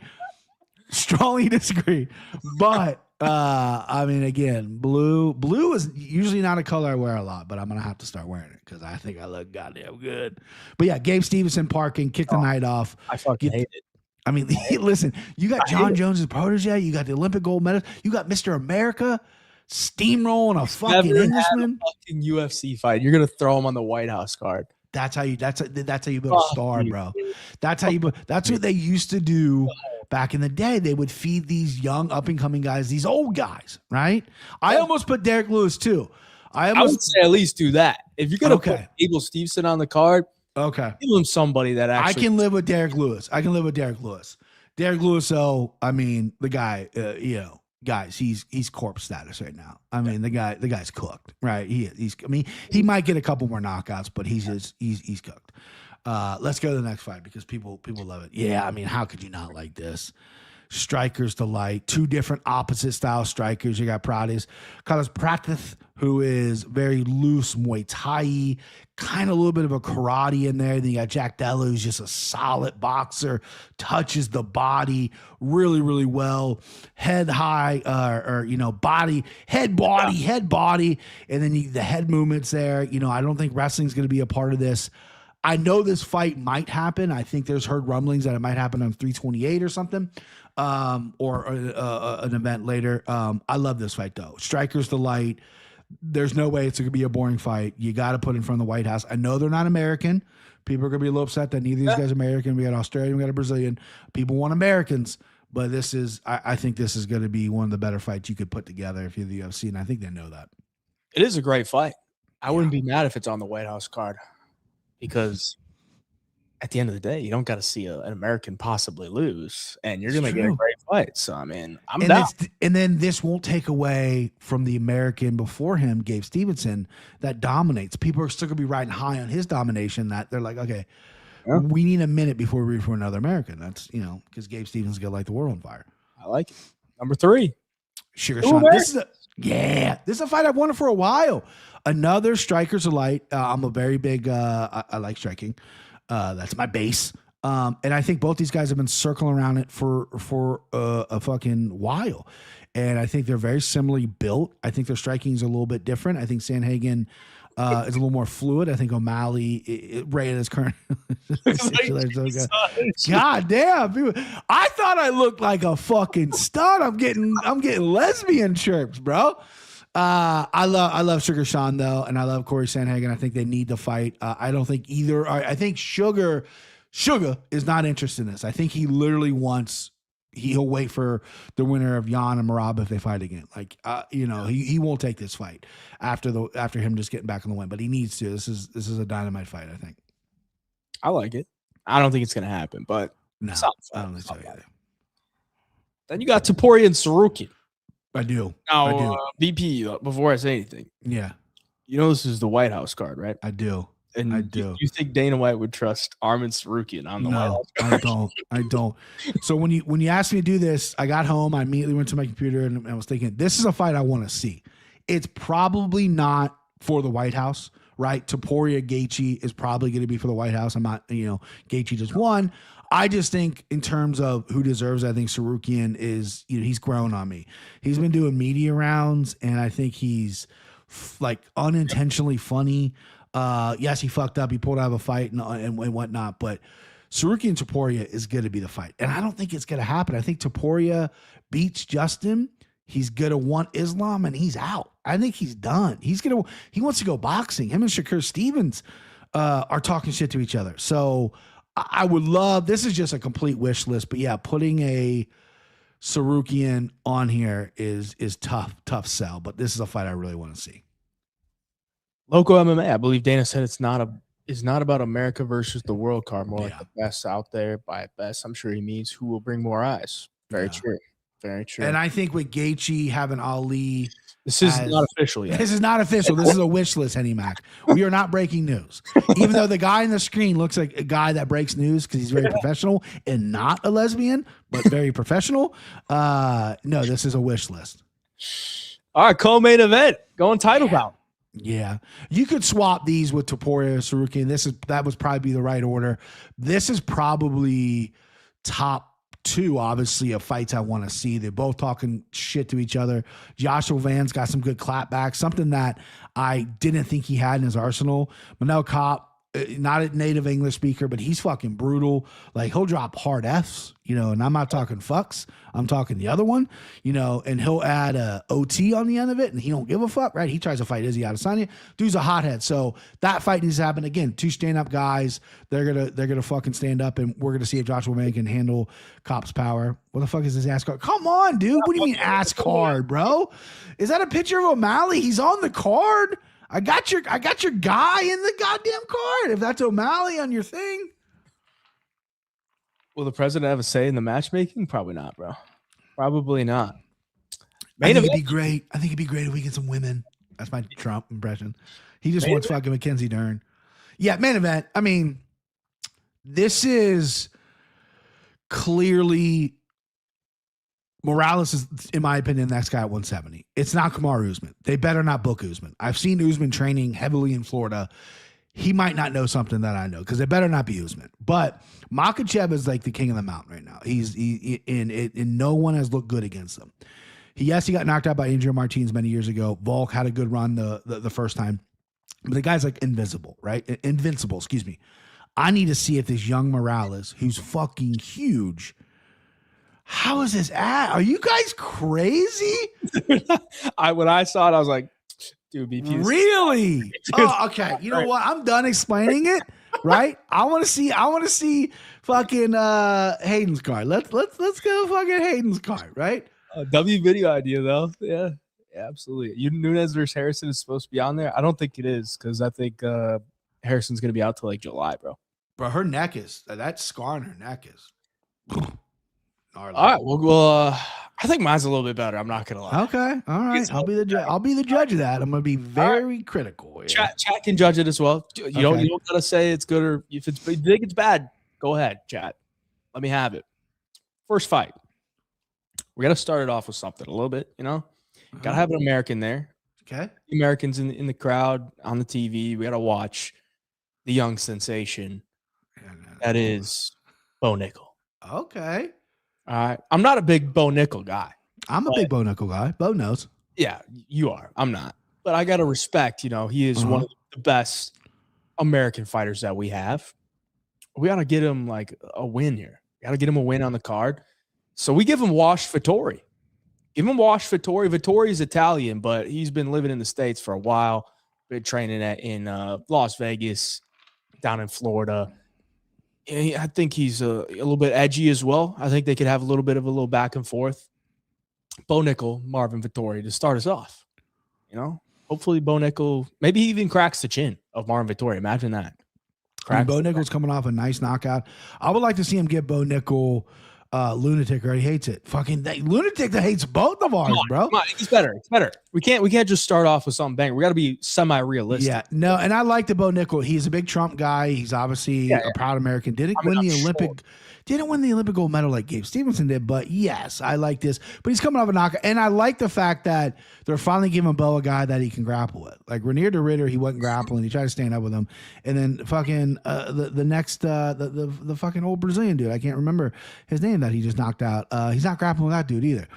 Strongly disagree. But I mean, again, blue is usually not a color I wear a lot, but I'm gonna have to start wearing it because I think I look goddamn good. But yeah, Gabe Stevenson parking, kick the night off. I fucking hate it. I mean, listen, you got John Jones's protege, you got the Olympic gold medalist, you got Mr. America steamrolling a fucking Englishman. Fucking UFC fight. You're gonna throw him on the White House card. That's how you build a star, bro. That's how you build. That's what they used to do back in the day. They would feed these young up and coming guys, these old guys, right? I almost put Derek Lewis too. I would say at least do that. If you're gonna put Abel Stevenson on the card, give him somebody that actually. I can live with Derek Lewis. Derek Lewis, though, I mean, the guy, guys, he's corpse status right now. I mean, the guy's cooked, right? He might get a couple more knockouts, but he's cooked. Let's go to the next fight because people love it. Yeah, I mean, how could you not like this? Strikers delight. Two different opposite style strikers. You got Carlos Pratis, who is very loose Muay Thai, kind of a little bit of a karate in there. Then you got Jack Della, who's just a solid boxer, touches the body really, really well. Head high, body, head body. And then the head movements there. I don't think wrestling's going to be a part of this. I know this fight might happen. I think there's heard rumblings that it might happen on 328 or something, or an event later. I love this fight, though. Strikers delight. There's no way it's going to be a boring fight. You got to put in front of the White House. I know they're not American. People are going to be a little upset that neither of these guys are American. We got Australian, we got a Brazilian. People want Americans. But I think this is going to be one of the better fights you could put together if you're the UFC, and I think they know that. It is a great fight. I wouldn't be mad if it's on the White House card. Because at the end of the day, you don't got to see an American possibly lose, and you're going to get a great fight. So, I mean, I'm down. And then this won't take away from the American before him, Gabe Stevenson, that dominates. People are still going to be riding high on his domination that they're like, okay, we need a minute before we reach for another American. That's, because Gabe Stevenson's going to light the world on fire. I like it. Number 3. Sugar Sean. This is a fight I've wanted for a while. Another strikers delight. I'm a very big. I like striking. That's my base. And I think both these guys have been circling around it for a fucking while. And I think they're very similarly built. I think their striking is a little bit different. I think Sandhagen is a little more fluid. I think O'Malley, right at his current. God damn, people. I thought I looked like a fucking stud. I'm getting lesbian chirps, bro. I love Sugar Sean though, and I love Corey Sandhagen. I think they need to fight. I don't think either. I think Sugar is not interested in this. I think he literally he'll wait for the winner of Jan and Marab if they fight again. Like, he won't take this fight after him just getting back on the win, but he needs to. This is a dynamite fight, I think. I like it. I don't think it's going to happen, but no, I don't think so either. Then you got Topuria and Sarukian. I do. Now, BP, before I say anything. Yeah. This is the White House card, right? I do. And I do. You think Dana White would trust Arman Sarukian on the White House card? I don't. So when you asked me to do this, I got home. I immediately went to my computer and I was thinking, this is a fight I want to see. It's probably not for the White House, right? Topuria Gaethje is probably going to be for the White House. I'm not, Gaethje just won. I just think in terms of who deserves, I think Sarukian is, he's grown on me. He's been doing media rounds, and I think he's like unintentionally funny. Yes, he fucked up. He pulled out of a fight and whatnot, but Sarukian Topuria is going to be the fight. And I don't think it's going to happen. I think Topuria beats Justin. He's going to want Islam, and he's out. I think he's done. He wants to go boxing. Him and Shakur Stevens are talking shit to each other. So I would love, this is just a complete wish list, but yeah, putting a Sarukian on here is tough sell, but this is a fight I really want to see. Longo MMA, I believe Dana said it's not about America versus the world card, more like the best out there. By best, I'm sure he means who will bring more eyes. Very true. Very true. And I think with Gaethje having Ali, this is not official yet. This is not official. This is a wish list, Henny Mac. We are not breaking news. Even though the guy on the screen looks like a guy that breaks news because he's very professional and not a lesbian, but very professional. No, this is a wish list. All right, co-main event. Going title bout. Yeah. You could swap these with Topuria Sarukian. That would probably be the right order. This is probably top 2, obviously, of fights I want to see. They're both talking shit to each other. Joshua Van's got some good clapbacks, something that I didn't think he had in his arsenal. Manel Kopp, not a native English speaker, but he's fucking brutal. Like, he'll drop hard Fs, and I'm not talking fucks. I'm talking the other one, and he'll add a OT on the end of it, and he don't give a fuck, right? He tries to fight Izzy Adesanya. Dude's a hothead. So that fight needs to happen. Again, 2 stand-up guys. They're gonna fucking stand up, and we're gonna see if Joshua Van can handle Kopp's power. What the fuck is his ass card? Come on, dude. What do you mean ass card, bro? Is that a picture of O'Malley? He's on the card. I got your guy in the goddamn card. If that's O'Malley on your thing. Will the president have a say in the matchmaking? Probably not, bro. Probably not. I think it'd be great. I think it'd be great if we get some women. That's my Trump impression. He just wants fucking Mackenzie Dern. Yeah, main event. I mean, this is clearly Morales is, in my opinion, the next guy at 170. It's not Kamaru Usman. They better not book Usman. I've seen Usman training heavily in Florida. He might not know something that I know because it better not be Usman. But Makhachev is like the king of the mountain right now. And no one has looked good against him. He got knocked out by Adrian Martins many years ago. Volk had a good run the first time. But the guy's like invincible, right? Invincible, excuse me. I need to see if this young Morales, who's fucking huge, how is this at? Are you guys crazy? When I saw it, I was like, dude, BP. Really? Oh, okay. You know what? I'm done explaining it. Right? I want to see fucking Hayden's card. Let's go fucking Hayden's card, right? W video idea though. Yeah, absolutely. Nunes versus Harrison is supposed to be on there. I don't think it is because I think Harrison's gonna be out till like July, bro. Bro, her neck is that scar on her neck is. All right. Well, I think mine's a little bit better. I'm not gonna lie. Okay. All right. I'll be the judge of that. I'm gonna be very critical. Here. Chat can judge it as well. You don't gotta say it's good or if you think it's bad. Go ahead, chat. Let me have it. First fight. We gotta start it off with something a little bit. Gotta have an American there. Okay. Americans in the crowd on the TV. We gotta watch the young sensation that is Bo Nickel. Okay. All right. I'm not a big Bo Nickel guy. I'm a big Bo Nickel guy. Bo knows. Yeah, you are. I'm not. But I got to respect, he is one of the best American fighters that we have. We got to get him like a win here. We got to get him a win on the card. So we give him Wash Vittori. Give him Wash Vittori. Vittori's Italian, but he's been living in the States for a while. Been training in Las Vegas, down in Florida. I think he's a little bit edgy as well. I think they could have a little back and forth. Bo Nickel, Marvin Vittori to start us off. Hopefully Bo Nickel, maybe he even cracks the chin of Marvin Vittori. Imagine that. Bo Nickel's coming off a nice knockout. I would like to see him get Bo Nickel Lunatic, or he hates it. Fucking Lunatic that hates both of ours, bro. Come on, it's better. It's better. We can't just start off with something bang. We got to be semi-realistic. Yeah, no, and I like the Bo Nickel. He's a big Trump guy. He's obviously a proud American. Didn't win the Olympic gold medal like Gabe Stevenson did, but yes, I like this. But he's coming off a knockout, and I like the fact that they're finally giving Bo a guy that he can grapple with. Like Ranier de Ritter, he wasn't grappling. He tried to stand up with him, and then fucking the next the fucking old Brazilian dude, I can't remember his name that he just knocked out. He's not grappling with that dude either.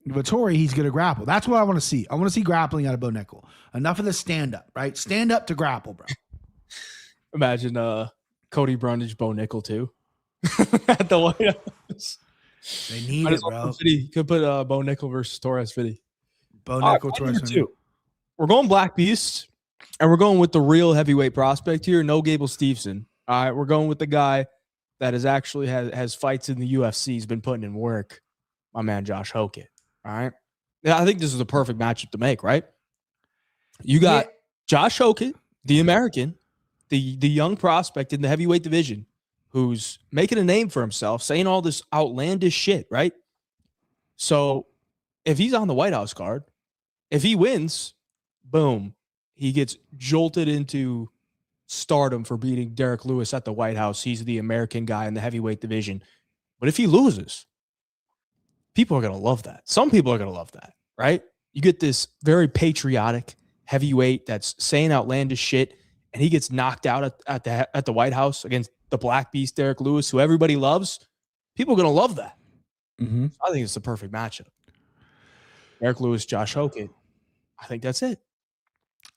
Vittori, he's gonna grapple. That's what I want to see. I want to see grappling out of Bo Nickel. Enough of the stand up, right? Stand up to grapple, bro. Imagine Cody Brundage, Bo Nickel too. At the White House. They need it, bro. Could put Bo Nickel versus Torres Fitty. Bo Nickel, Torres Fitty. We're going Black Beast, and we're going with the real heavyweight prospect here. No Gable Steveson. All right, we're going with the guy that is actually has fights in the UFC. He's been putting in work. My man Josh Hokett. All right. Yeah, I think this is a perfect matchup to make, right? You got Josh Hokett, the American, the young prospect in the heavyweight division, who's making a name for himself, saying all this outlandish shit, right? So if he's on the White House card, if he wins, boom, he gets jolted into stardom for beating Derek Lewis at the White House. He's the American guy in the heavyweight division. But if he loses, people are going to love that. Some people are going to love that, right? You get this very patriotic heavyweight that's saying outlandish shit, and he gets knocked out at the White House against the Black Beast, Derek Lewis, who everybody loves. People are going to love that. Mm-hmm. I think it's the perfect matchup. Derek Lewis, Josh Hokett. I think that's it.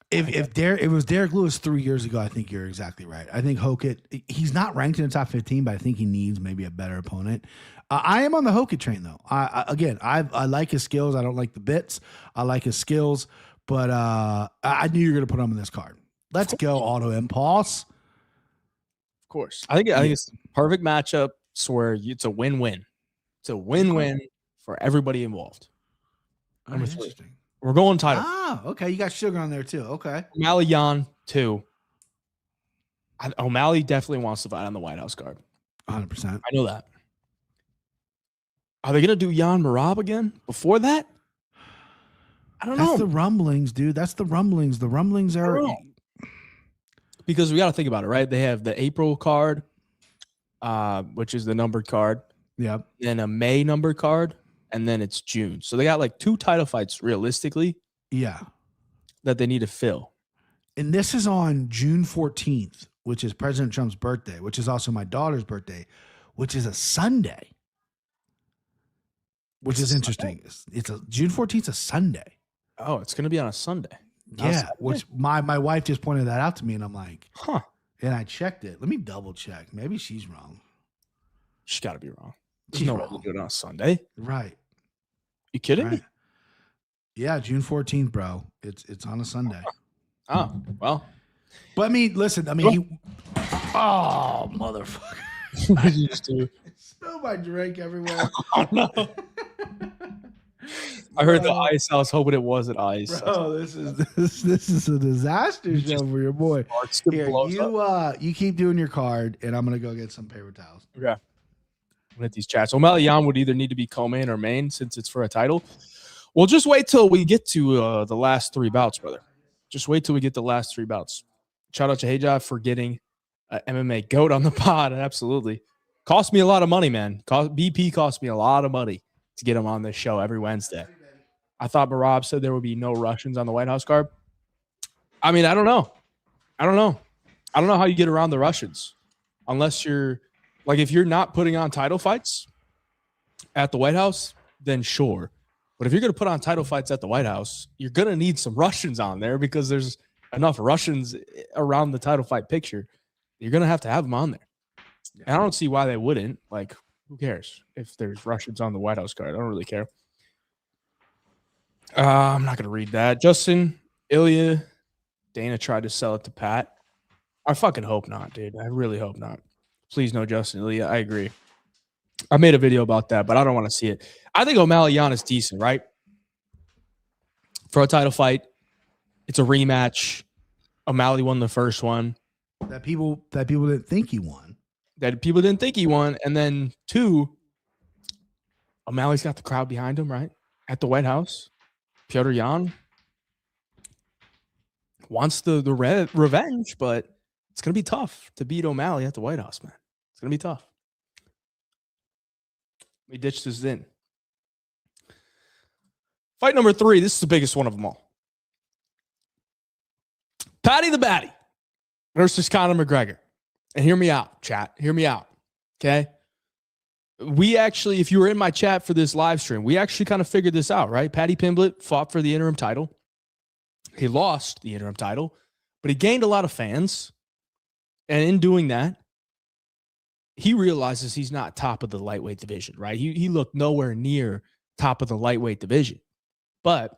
If it was Derek Lewis 3 years ago, I think you're exactly right. I think Hokett, he's not ranked in the top 15, but I think he needs maybe a better opponent. I am on the Hokett train though. I like his skills. I don't like the bits. I like his skills, but I knew you were going to put him on this card. Let's go, Auto Impulse. Of course. I think it's the perfect matchup. Where it's a win-win. It's a win-win for everybody involved. Interesting. We're going title. Okay. You got Sugar on there too. Okay. O'Malley, Jan, 2. O'Malley definitely wants to fight on the White House card. 100%. I know that. Are they going to do Jan Marab again before that? I don't know. That's the rumblings, dude. That's the rumblings. The rumblings are... Because we got to think about it, right? They have the April card, which is the numbered card. Yep. Then a May numbered card, and then it's June. So they got like 2 title fights realistically. Yeah. That they need to fill. And this is on June 14th, which is President Trump's birthday, which is also my daughter's birthday, which is a Sunday. Which is interesting. It's a June 14th, a Sunday. Oh, it's going to be on a Sunday. Yeah, which my wife just pointed that out to me, and I'm like, huh. And I checked it. Let me double check. Maybe she's wrong. She's got to be wrong. There's no way to do it on a Sunday. Right. You kidding me? Yeah, June 14th, bro. It's on a Sunday. Oh, well. But I mean, listen, oh, motherfucker. What did you just do? Spill my drink everywhere. Oh, no. I heard the ice. I was hoping it wasn't ice. Bro, this is a disaster show for your boy. Here, you keep doing your card, and I'm gonna go get some paper towels. Okay. I'm gonna hit these chats. O'Malley Jan would either need to be co-main or main since it's for a title. Well, just wait till we get to the last 3 bouts, brother. Just wait till we get the last 3 bouts. Shout out to Heyja for getting MMA GOAT on the pod. Absolutely. Cost me a lot of money, man. BP cost me a lot of money to get him on this show every Wednesday. I thought Marab said there would be no Russians on the White House card. I mean, I don't know. I don't know how you get around the Russians. Unless you're, like, if you're not putting on title fights at the White House, then sure. But if you're going to put on title fights at the White House, you're going to need some Russians on there because there's enough Russians around the title fight picture. You're going to have them on there. And I don't see why they wouldn't. Like, who cares if there's Russians on the White House card? I don't really care. I'm not going to read that. Justin, Ilya, Dana tried to sell it to Pat. I fucking hope not, dude. I really hope not. Please no Justin, Ilya. I agree. I made a video about that, but I don't want to see it. I think O'Malley Jan is decent, right? For a title fight, it's a rematch. O'Malley won the first one. That people didn't think he won. And then 2, O'Malley's got the crowd behind him, right? At the White House. Petr Yan wants the revenge, but it's going to be tough to beat O'Malley at the White House, man. It's going to be tough. We ditched this in. Fight number 3. This is the biggest one of them all. Paddy the Baddy versus Conor McGregor. And hear me out, chat. Hear me out. Okay? We actually, if you were in my chat for this live stream, we actually kind of figured this out, right? Paddy Pimblett fought for the interim title. He lost the interim title, but he gained a lot of fans. And in doing that, he realizes he's not top of the lightweight division, right? He looked nowhere near top of the lightweight division, but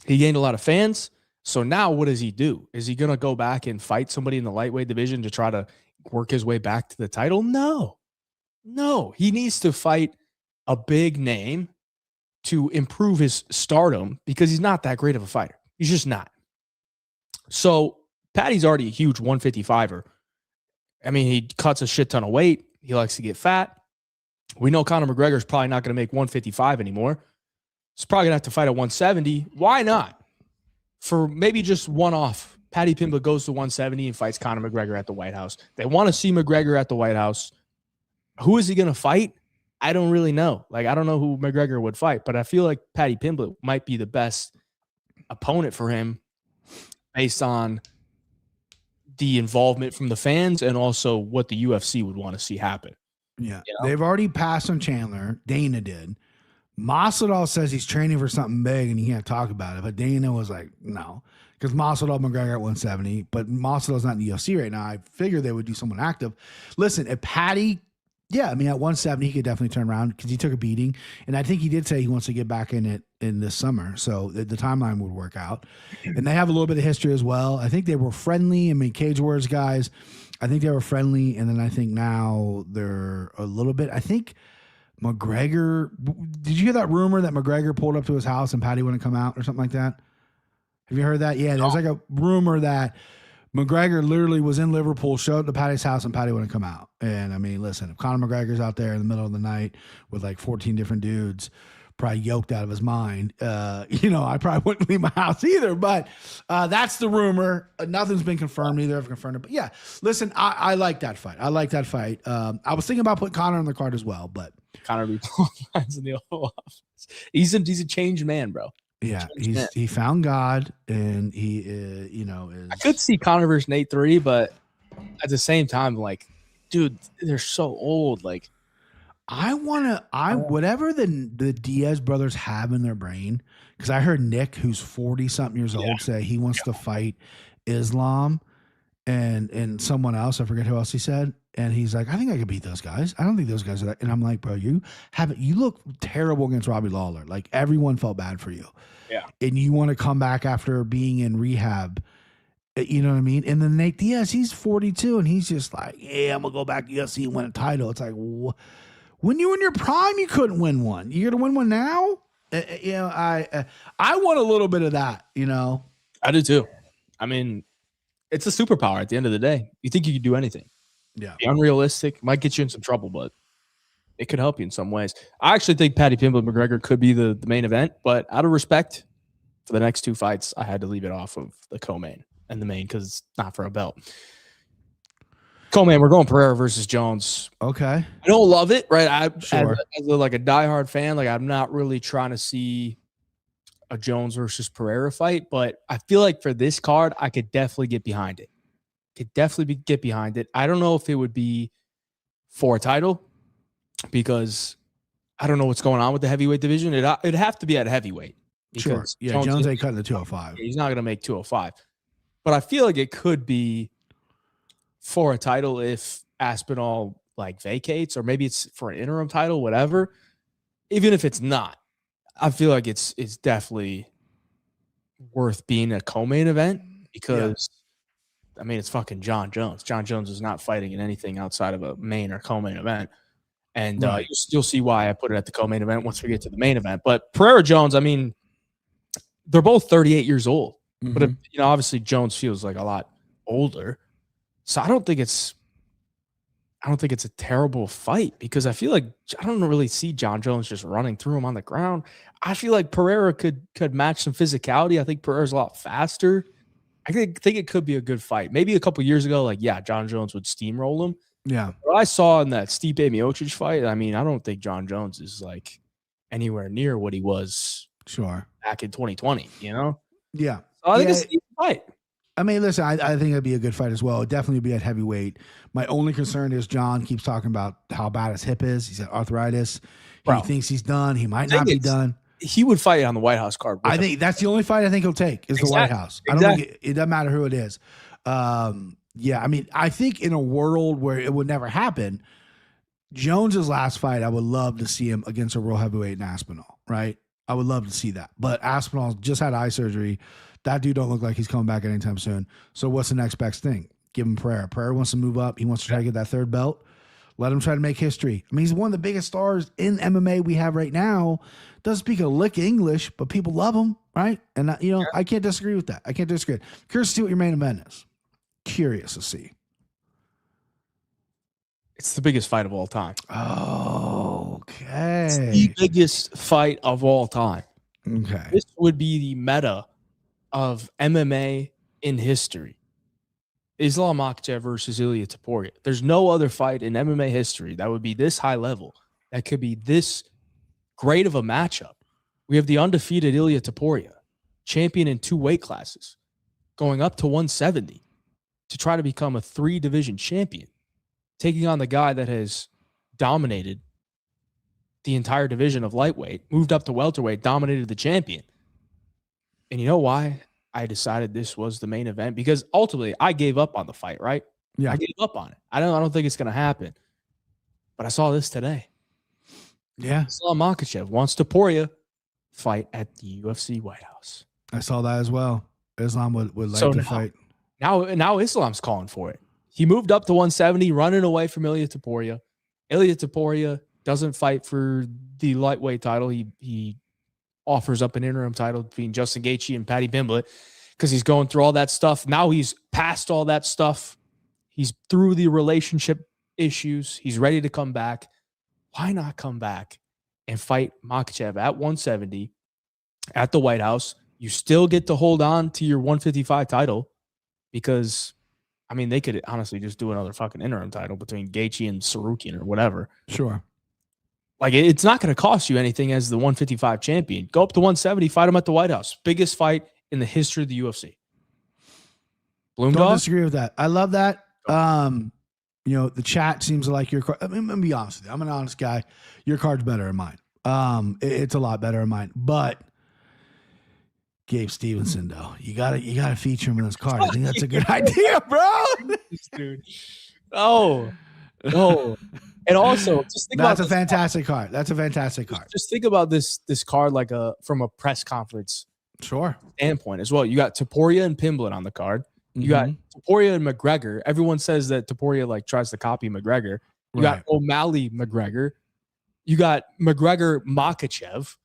he gained a lot of fans. So now what does he do? Is he going to go back and fight somebody in the lightweight division to try to work his way back to the title? No, he needs to fight a big name to improve his stardom because he's not that great of a fighter. He's just not. So Paddy's already a huge 155er. I mean, he cuts a shit ton of weight. He likes to get fat. We know Conor McGregor is probably not going to make 155 anymore. He's probably going to have to fight at 170. Why not? For maybe just one off, Paddy Pimblett goes to 170 and fights Conor McGregor at the White House. They want to see McGregor at the White House. Who is he going to fight? I don't really know. Like, I don't know who McGregor would fight, but I feel like Paddy Pimblett might be the best opponent for him based on the involvement from the fans and also what the UFC would want to see happen. Yeah. You know? They've already passed on Chandler. Dana did. Masvidal says he's training for something big and he can't talk about it, but Dana was like, no. Because Masvidal McGregor at 170, but Masvidal's not in the UFC right now. I figured they would do someone active. Listen, if Paddy, yeah, I mean, at 170, he could definitely turn around because he took a beating. And I think he did say he wants to get back in it in this summer. So the timeline would work out. And they have a little bit of history as well. I think they were friendly. I mean, Cage Wars guys, I think they were friendly. And then I think now they're a little bit, I think McGregor, did you hear that rumor that McGregor pulled up to his house and Paddy wouldn't come out or something like that? Have you heard that? Yeah, there's like a rumor that McGregor literally was in Liverpool, showed up to Paddy's house, and Paddy wouldn't come out. And I mean, listen, if Conor McGregor's out there in the middle of the night with like 14 different dudes, probably yoked out of his mind, I probably wouldn't leave my house either. But that's the rumor. Nothing's been confirmed. Neither have confirmed it. But yeah, listen, I like that fight. I was thinking about putting Conor on the card as well, but Conor be lines in the Oval Office. He's a changed man, bro. Yeah, he found God, and he is. I could see Conor versus Nate 3, but at the same time, like, dude, they're so old. Like, whatever the Diaz brothers have in their brain, because I heard Nick, who's 40-something years old, say he wants to fight Islam and someone else. I forget who else he said. And he's like, I think I could beat those guys. I don't think those guys are that. And I'm like, bro, you look terrible against Robbie Lawler. Like, everyone felt bad for you. Yeah. And you want to come back after being in rehab. You know what I mean? And then Nate Diaz, he's 42, and he's just like, yeah, I'm going to go back to UFC and win a title. It's like, when you were in your prime, you couldn't win one. You're going to win one now? I want a little bit of that, I do too. I mean, it's a superpower at the end of the day. You think you could do anything. Yeah. Be unrealistic. Might get you in some trouble, but it could help you in some ways. I actually think Paddy Pimblett McGregor could be the main event, but out of respect for the next two fights, I had to leave it off of the co-main and the main because it's not for a belt. Co-main, we're going Pereira versus Jones. Okay. I don't love it, right? Sure. As a diehard fan, like, I'm not really trying to see a Jones versus Pereira fight, but I feel like for this card, I could definitely get behind it. Get behind it. I don't know if it would be for a title because I don't know what's going on with the heavyweight division. It'd have to be at heavyweight. Sure. Yeah, Jones ain't cutting the 205. He's not going to make 205. But I feel like it could be for a title if Aspinall vacates, or maybe it's for an interim title, whatever. Even if it's not, I feel like it's definitely worth being a co-main event because I mean, it's fucking John Jones. John Jones is not fighting in anything outside of a main or co-main event. And you'll see why I put it at the co-main event once we get to the main event. But Pereira Jones, I mean, they're both 38 years old. Mm-hmm. But, obviously Jones feels like a lot older. So I don't think it's a terrible fight because I feel like I don't really see John Jones just running through him on the ground. I feel like Pereira could match some physicality. I think Pereira's a lot faster. I think it could be a good fight. Maybe a couple years ago, John Jones would steamroll him. Yeah. What I saw in that Stipe Miocic fight, I mean, I don't think John Jones is anywhere near what he was back in 2020, Yeah. So I think it's a good fight. I mean, listen, I think it'd be a good fight as well. It'd definitely be at heavyweight. My only concern is John keeps talking about how bad his hip is. He's got arthritis. He thinks he's done. He might not be done. He would fight on the White House card. I think that's the only fight I think he'll take is the White House. I don't think it doesn't matter who it is. I mean, I think in a world where it would never happen, Jones's last fight, I would love to see him against a real heavyweight in Aspinall, right? I would love to see that. But Aspinall just had eye surgery. That dude don't look like he's coming back anytime soon. So what's the next best thing? Give him Pereira. Pereira wants to move up. He wants to try to get that third belt. Let him try to make history. I mean, he's one of the biggest stars in MMA we have right now. Doesn't speak a lick of English, but people love him, right? And, I can't disagree with that. I can't disagree. Curious to see what your main event is. Curious to see. It's the biggest fight of all time. Oh. It's the Okay. biggest fight of all time. Okay. This would be the meta of MMA in history. Islam Makhachev versus Ilia Topuria. There's no other fight in MMA history that would be this high level, that could be this great of a matchup. We have the undefeated Ilia Topuria, champion in 2 weight classes, going up to 170 to try to become a 3-division champion, taking on the guy that has dominated the entire division of lightweight, moved up to welterweight, dominated the champion. And you know why I decided this was the main event? Because ultimately I gave up on the fight, right? Yeah. I gave up on it. I don't think it's going to happen. But I saw this today. Yeah. Islam Makhachev wants Topuria fight at the UFC White House. I saw that as well. Islam would like So to now- fight. Now Islam's calling for it. He moved up to 170, running away from Ilia Topuria. Ilia Topuria doesn't fight for the lightweight title. He offers up an interim title between Justin Gaethje and Paddy Pimblett because he's going through all that stuff. Now he's past all that stuff. He's through the relationship issues. He's ready to come back. Why not come back and fight Makhachev at 170 at the White House? You still get to hold on to your 155 title because, I mean, they could honestly just do another fucking interim title between Gaethje and Sarukian or whatever. Sure. Like, it's not going to cost you anything as the 155 champion. Go up to 170, fight him at the White House. Biggest fight in the history of the UFC. Bloom Don't Dog? disagree with that. I love that. You know, the chat seems like your card. I mean, I'm gonna be honest with you. I'm an honest guy. Your card's better than mine. It's a lot better than mine. But Gabe Stevenson, though, you gotta feature him in this card. I think that's a good idea, bro. Dude. Oh, no. And also, just think That's about a fantastic card. That's a fantastic card. Just think about this card like from a press conference Sure. standpoint as well. You got Topuria and Pimblett on the card. You got Topuria and McGregor. Everyone says that Topuria like tries to copy McGregor. You got O'Malley McGregor. You got McGregor Makhachev.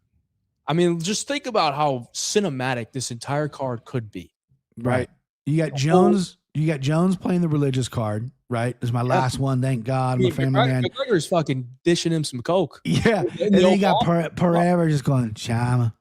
I mean, just think about how cinematic this entire card could be. Right. You got Jones. You got Jones playing the religious card. Right. This is my last one. Thank God. I'm a family man. McGregor's fucking dishing him some coke. Yeah. And then you got Pereira just going, Chama.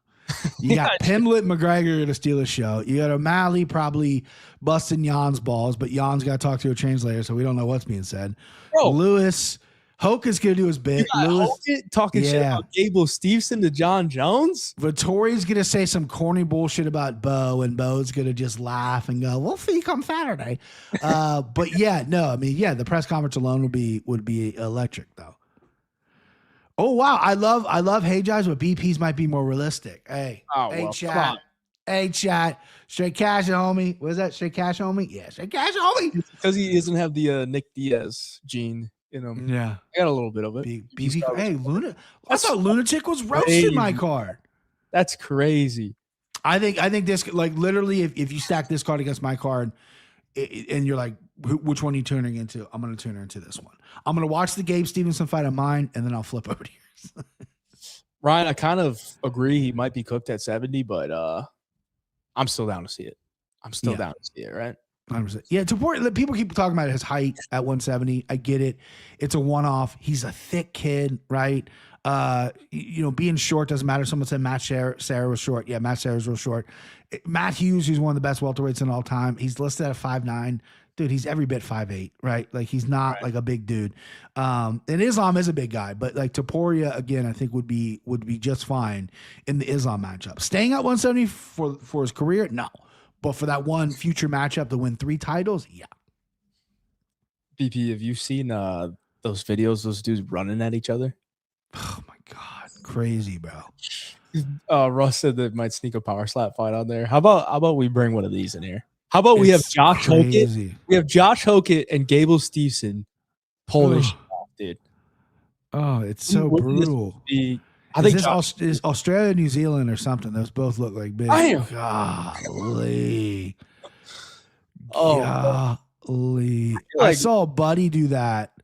You got Pimblett McGregor to steal a show. You got O'Malley probably busting Jan's balls, but Jan's got to talk to a translator, so we don't know what's being said. Bro. Lewis, Hoke is going to do his bit. Lewis talking shit about Gable Stevenson to John Jones. Vittori's going to say some corny bullshit about Bo, and Bo's going to just laugh and go, "We'll see come Saturday." But yeah, no, I mean, yeah, the press conference alone would be electric, though. Oh wow, I love Hey Jives, but BP's might be more realistic. Hey, chat. Hey chat. Straight cash, homie. What is that? Straight cash, homie? Yeah, straight cash, homie. Because he doesn't have the Nick Diaz gene in him. Yeah. I got a little bit of it. BP. Hey, I thought Lunatic was roasting my card. That's crazy. I think this, like, literally, if you stack this card against my card, and you're like, which one are you turning into? I'm going to turn her into this one. I'm going to watch the Gabe Stevenson fight on mine, and then I'll flip over to yours. Ryan, I kind of agree he might be cooked at 70, but I'm still down to see it. I'm still down to see it, right? 100%. Yeah, it's important. People keep talking about his height at 170. I get it. It's a one-off. He's a thick kid, right? You know, being short doesn't matter. Someone said Matt Sarah was short. Yeah, Matt Sarah's real short. Matt Hughes, who's one of the best welterweights in all time. He's listed at 5'9". Dude, he's every bit 5'8", right? Like, he's not like a big dude. And Islam is a big guy, but like Topuria, again, I think would be just fine in the Islam matchup. Staying at 170 for his career, no. But for that one future matchup to win 3 titles, yeah. BP, have you seen those videos, those dudes running at each other? Oh my God, crazy, bro. Russ said that might sneak a power slap fight on there. How about we bring one of these in here? How about we have Josh Hockett? We have Josh Hockett and Gable Stevenson Polish, dude. Oh, it's so brutal. I think is Australia, New Zealand, or something. Those both look like big. Golly. Golly. I saw a buddy do that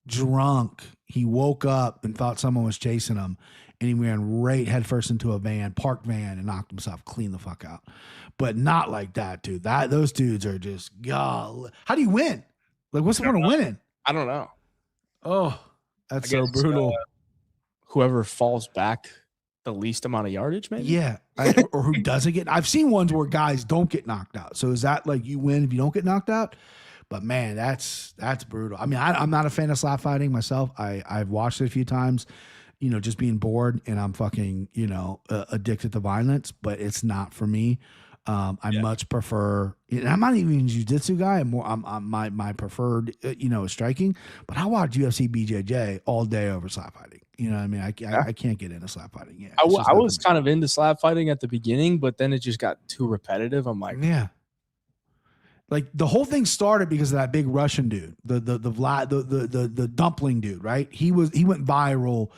drunk. He woke up and thought someone was chasing him, and he ran right headfirst into a parked van, and knocked himself clean the fuck out. But not like that, dude. Those dudes are just golly. How do you win? Like, what's the point of winning? I don't know. Oh, that's so brutal. whoever falls back the least amount of yardage, maybe. Yeah, or who doesn't get. I've seen ones where guys don't get knocked out. So is that like you win if you don't get knocked out? But man, that's brutal. I mean, I'm not a fan of slap fighting myself. I've watched it a few times, just being bored, and I'm fucking addicted to violence. But it's not for me. I much prefer. And I'm not even a jiu-jitsu guy. I'm my preferred is striking. But I watch UFC BJJ all day over slap fighting. You know what I mean? I can't get into slap fighting. Yeah, I was kind of into slap fighting at the beginning, but then it just got too repetitive. I'm like, yeah. Like the whole thing started because of that big Russian dude, the dumpling dude, right? He went viral,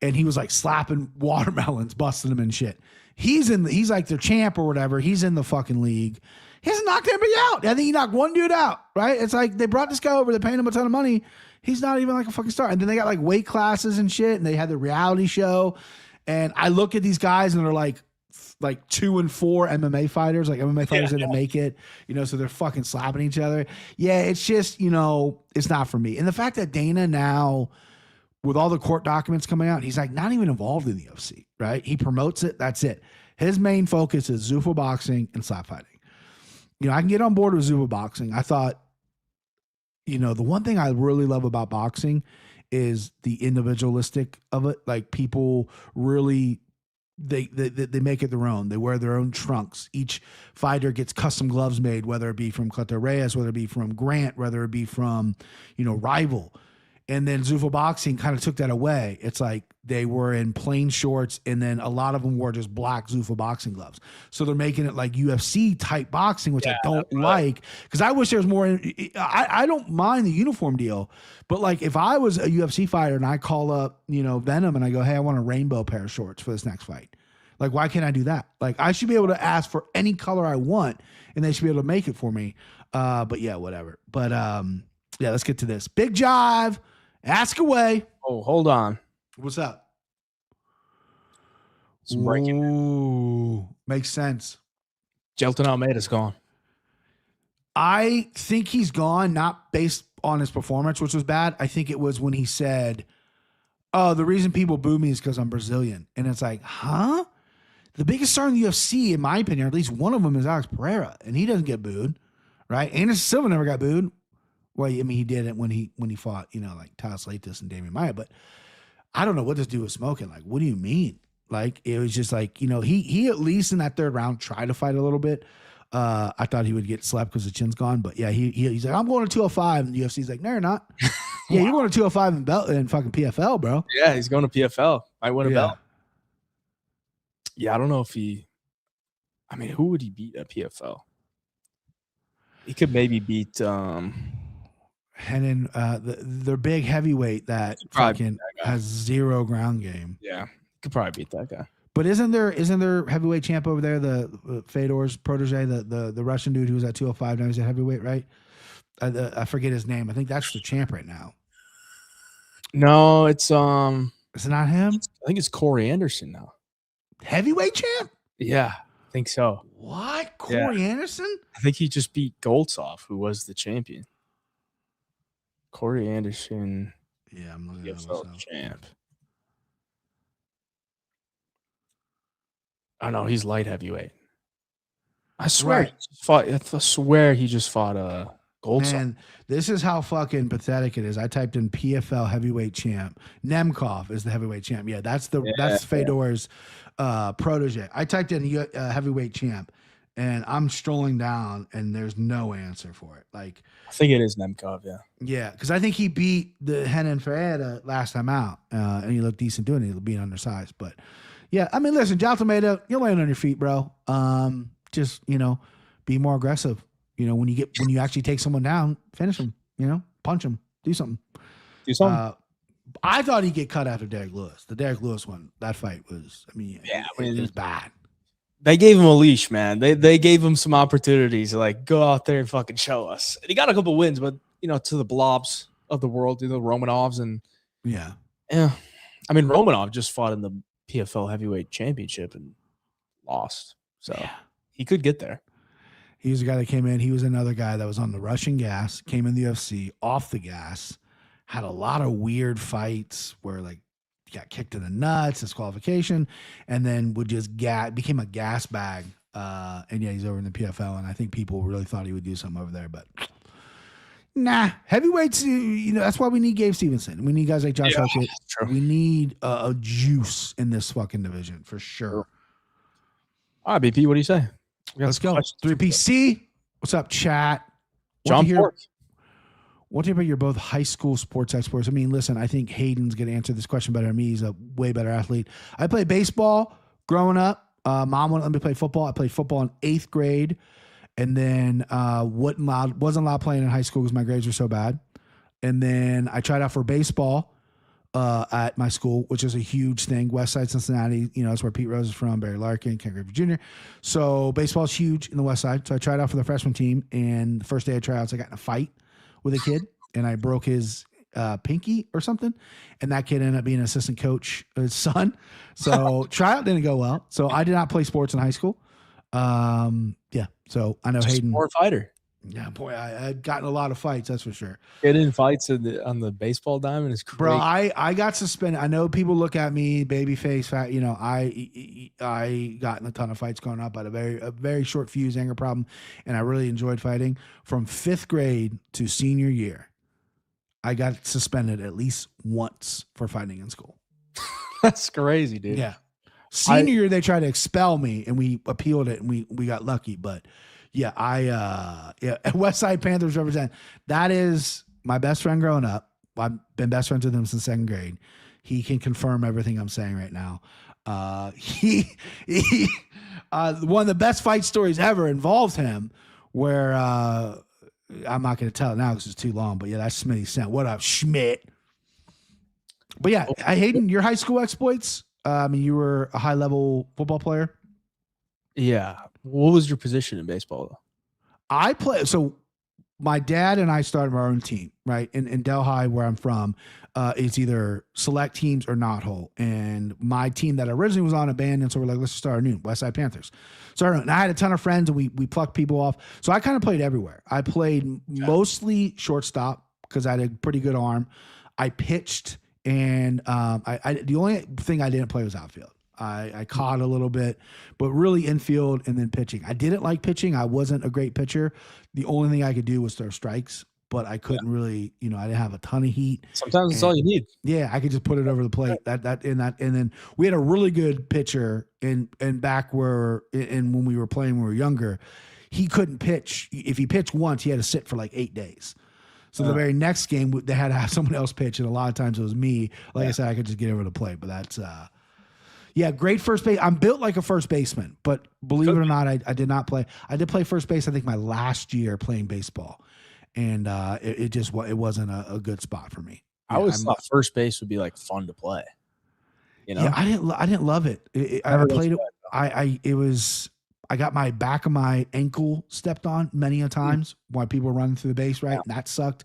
and he was like slapping watermelons, busting them and shit. He's like their champ or whatever. He's in the fucking league. He hasn't knocked anybody out. I think he knocked one dude out, right? It's like they brought this guy over, they're paying him a ton of money. He's not even like a fucking star. And then they got like weight classes and shit, and they had the reality show. And I look at these guys, and they're like 2 and 4 MMA fighters, like MMA fighters that make it, so they're fucking slapping each other. Yeah, it's just, it's not for me. And the fact that Dana now, with all the court documents coming out, he's like not even involved in the UFC, right? He promotes it. That's it. His main focus is Zuffa boxing and slap fighting. I can get on board with Zuffa boxing. I thought, the one thing I really love about boxing is the individualistic of it. Like people really, they make it their own. They wear their own trunks. Each fighter gets custom gloves made, whether it be from Cleto Reyes, whether it be from Grant, whether it be from, Rival. And then Zuffa boxing kind of took that away. It's like they were in plain shorts, and then a lot of them wore just black Zuffa boxing gloves. So they're making it like UFC type boxing, which I don't like, because I wish there was more. I don't mind the uniform deal, but like if I was a UFC fighter and I call up, Venom, and I go, hey, I want a rainbow pair of shorts for this next fight. Like, why can't I do that? Like, I should be able to ask for any color I want, and they should be able to make it for me. But yeah, whatever. But yeah, let's get to this. BigJive. Ask away. Oh, hold on. What's up? Some breaking. Ooh, makes sense. Jelton Almeida's gone. I think he's gone, not based on his performance, which was bad. I think it was when he said, oh, the reason people boo me is because I'm Brazilian. And it's like, huh? The biggest star in the UFC, in my opinion, or at least one of them, is Alex Pereira, and he doesn't get booed, right? Anderson Silva never got booed. Well, I mean, he did it when he fought, like Talis Latis and Damian Maia, but I don't know what this dude was smoking. Like, what do you mean? Like, it was just like, he at least in that third round tried to fight a little bit. I thought he would get slept because the chin's gone, but yeah, he's like, I'm going to 205, and the UFC's like, no, you're not. Yeah, you're going to 205 in belt in fucking PFL, bro. Yeah, he's going to PFL. Might win a belt. Yeah, I don't know if who would he beat at PFL? He could maybe beat Henin, their big heavyweight that fucking has zero ground game. Yeah, could probably beat that guy. But isn't there heavyweight champ over there, the Fedor's protege, the Russian dude who was at 205 now he's at heavyweight, right? I forget his name. I think that's the champ right now. No, it's Is it not him? I think it's Corey Anderson now. Heavyweight champ? Yeah, I think so. What? Corey Anderson? I think he just beat Goltsov, who was the champion. Corey Anderson. Yeah, I'm looking at PFL champ. Oh no, he's light heavyweight. I swear, I swear he just fought Goltsov. Man, this is how fucking pathetic it is. I typed in PFL heavyweight champ. Nemkov is the heavyweight champ. Yeah, that's Fedor's protege. I typed in heavyweight champ, and I'm strolling down, and there's no answer for it. Like, I think it is Nemkov. Yeah, because I think he beat the Henin Ferreira last time out, and he looked decent doing it. He'll be undersized, but yeah, I mean, listen, Jelton Almeida, you're laying on your feet, bro. Just be more aggressive. When you actually take someone down, finish him. Punch him, do something. I thought he'd get cut after Derek Lewis. The Derek Lewis one, that fight was, it was bad. They gave him a leash, man. They gave him some opportunities to like go out there and fucking show us. And he got a couple wins, but to the blobs of the world, the Romanovs and yeah. I mean, Romanov just fought in the PFL heavyweight championship and lost, so he could get there. He was the guy that came in. He was another guy that was on the Russian gas, came in the UFC off the gas, had a lot of weird fights where like got kicked in the nuts, disqualification, and then would just became a gas bag. And yeah, he's over in the PFL, and I think people really thought he would do something over there, but nah. Heavyweights, that's why we need Gabe Stevenson. We need guys like Josh Hockett. We need a juice in this fucking division for sure. All right, BP, what do you say? Let's go. 3PC. What's up, chat? John Pork. What do you think? You're both high school sports experts. I mean, listen, I think Hayden's going to answer this question better than me. He's a way better athlete. I played baseball growing up. Mom wouldn't let me play football. I played football in 8th grade, and then wasn't allowed playing in high school because my grades were so bad. And then I tried out for baseball at my school, which is a huge thing. West Side Cincinnati, that's where Pete Rose is from, Barry Larkin, Ken Griffey Jr. So baseball is huge in the West Side. So I tried out for the freshman team, and the first day of tryouts, I got in a fight with a kid, and I broke his pinky or something, and that kid ended up being an assistant coach, his son. So tryout didn't go well. So I did not play sports in high school. So I know Hayden, sport fighter. Yeah, boy, I'd gotten a lot of fights, that's for sure. Getting in fights on the baseball diamond is crazy. Bro, I got suspended. I know people look at me, baby face, fat. I got in a ton of fights growing up. I had a very short fuse anger problem, and I really enjoyed fighting. From 5th grade to senior year, I got suspended at least once for fighting in school. That's crazy, dude. Yeah. Senior year, they tried to expel me, and we appealed it, and we got lucky, but. Yeah, West Side Panthers represent. That is my best friend growing up. I've been best friends with him since 2nd grade. He can confirm everything I'm saying right now. He one of the best fight stories ever involves him, where I'm not going to tell it now because it's too long. But yeah, that's Smitty Cent. What up, Schmidt? But yeah, Hayden, your high school exploits. You were a high level football player. Yeah. What was your position in baseball, though? I play. So my dad and I started our own team, right? In Delhi, where I'm from, it's either select teams or not whole. And my team that originally was on abandoned, so we're like, let's just start a new West Side Panthers. So and I had a ton of friends, and we plucked people off. So I kind of played everywhere. I played mostly shortstop because I had a pretty good arm. I pitched, and the only thing I didn't play was outfield. I caught a little bit, but really infield and then pitching. I didn't like pitching. I wasn't a great pitcher. The only thing I could do was throw strikes, but I couldn't really, I didn't have a ton of heat. Sometimes it's all you need. Yeah, I could just put it over the plate. And then we had a really good pitcher in back when we were playing when we were younger. He couldn't pitch. If he pitched once, he had to sit for like 8 days. So the very next game, they had to have someone else pitch, and a lot of times it was me. Like I said, I could just get over the plate, but that's yeah, great first base. I'm built like a first baseman, but believe it or not, I did not play. I did play first base, I think, my last year playing baseball, and it wasn't a good spot for me. I always thought first base would be like fun to play. Yeah, I didn't love it. I played it. I got my back of my ankle stepped on many a times while people were running through the base, right? And that sucked.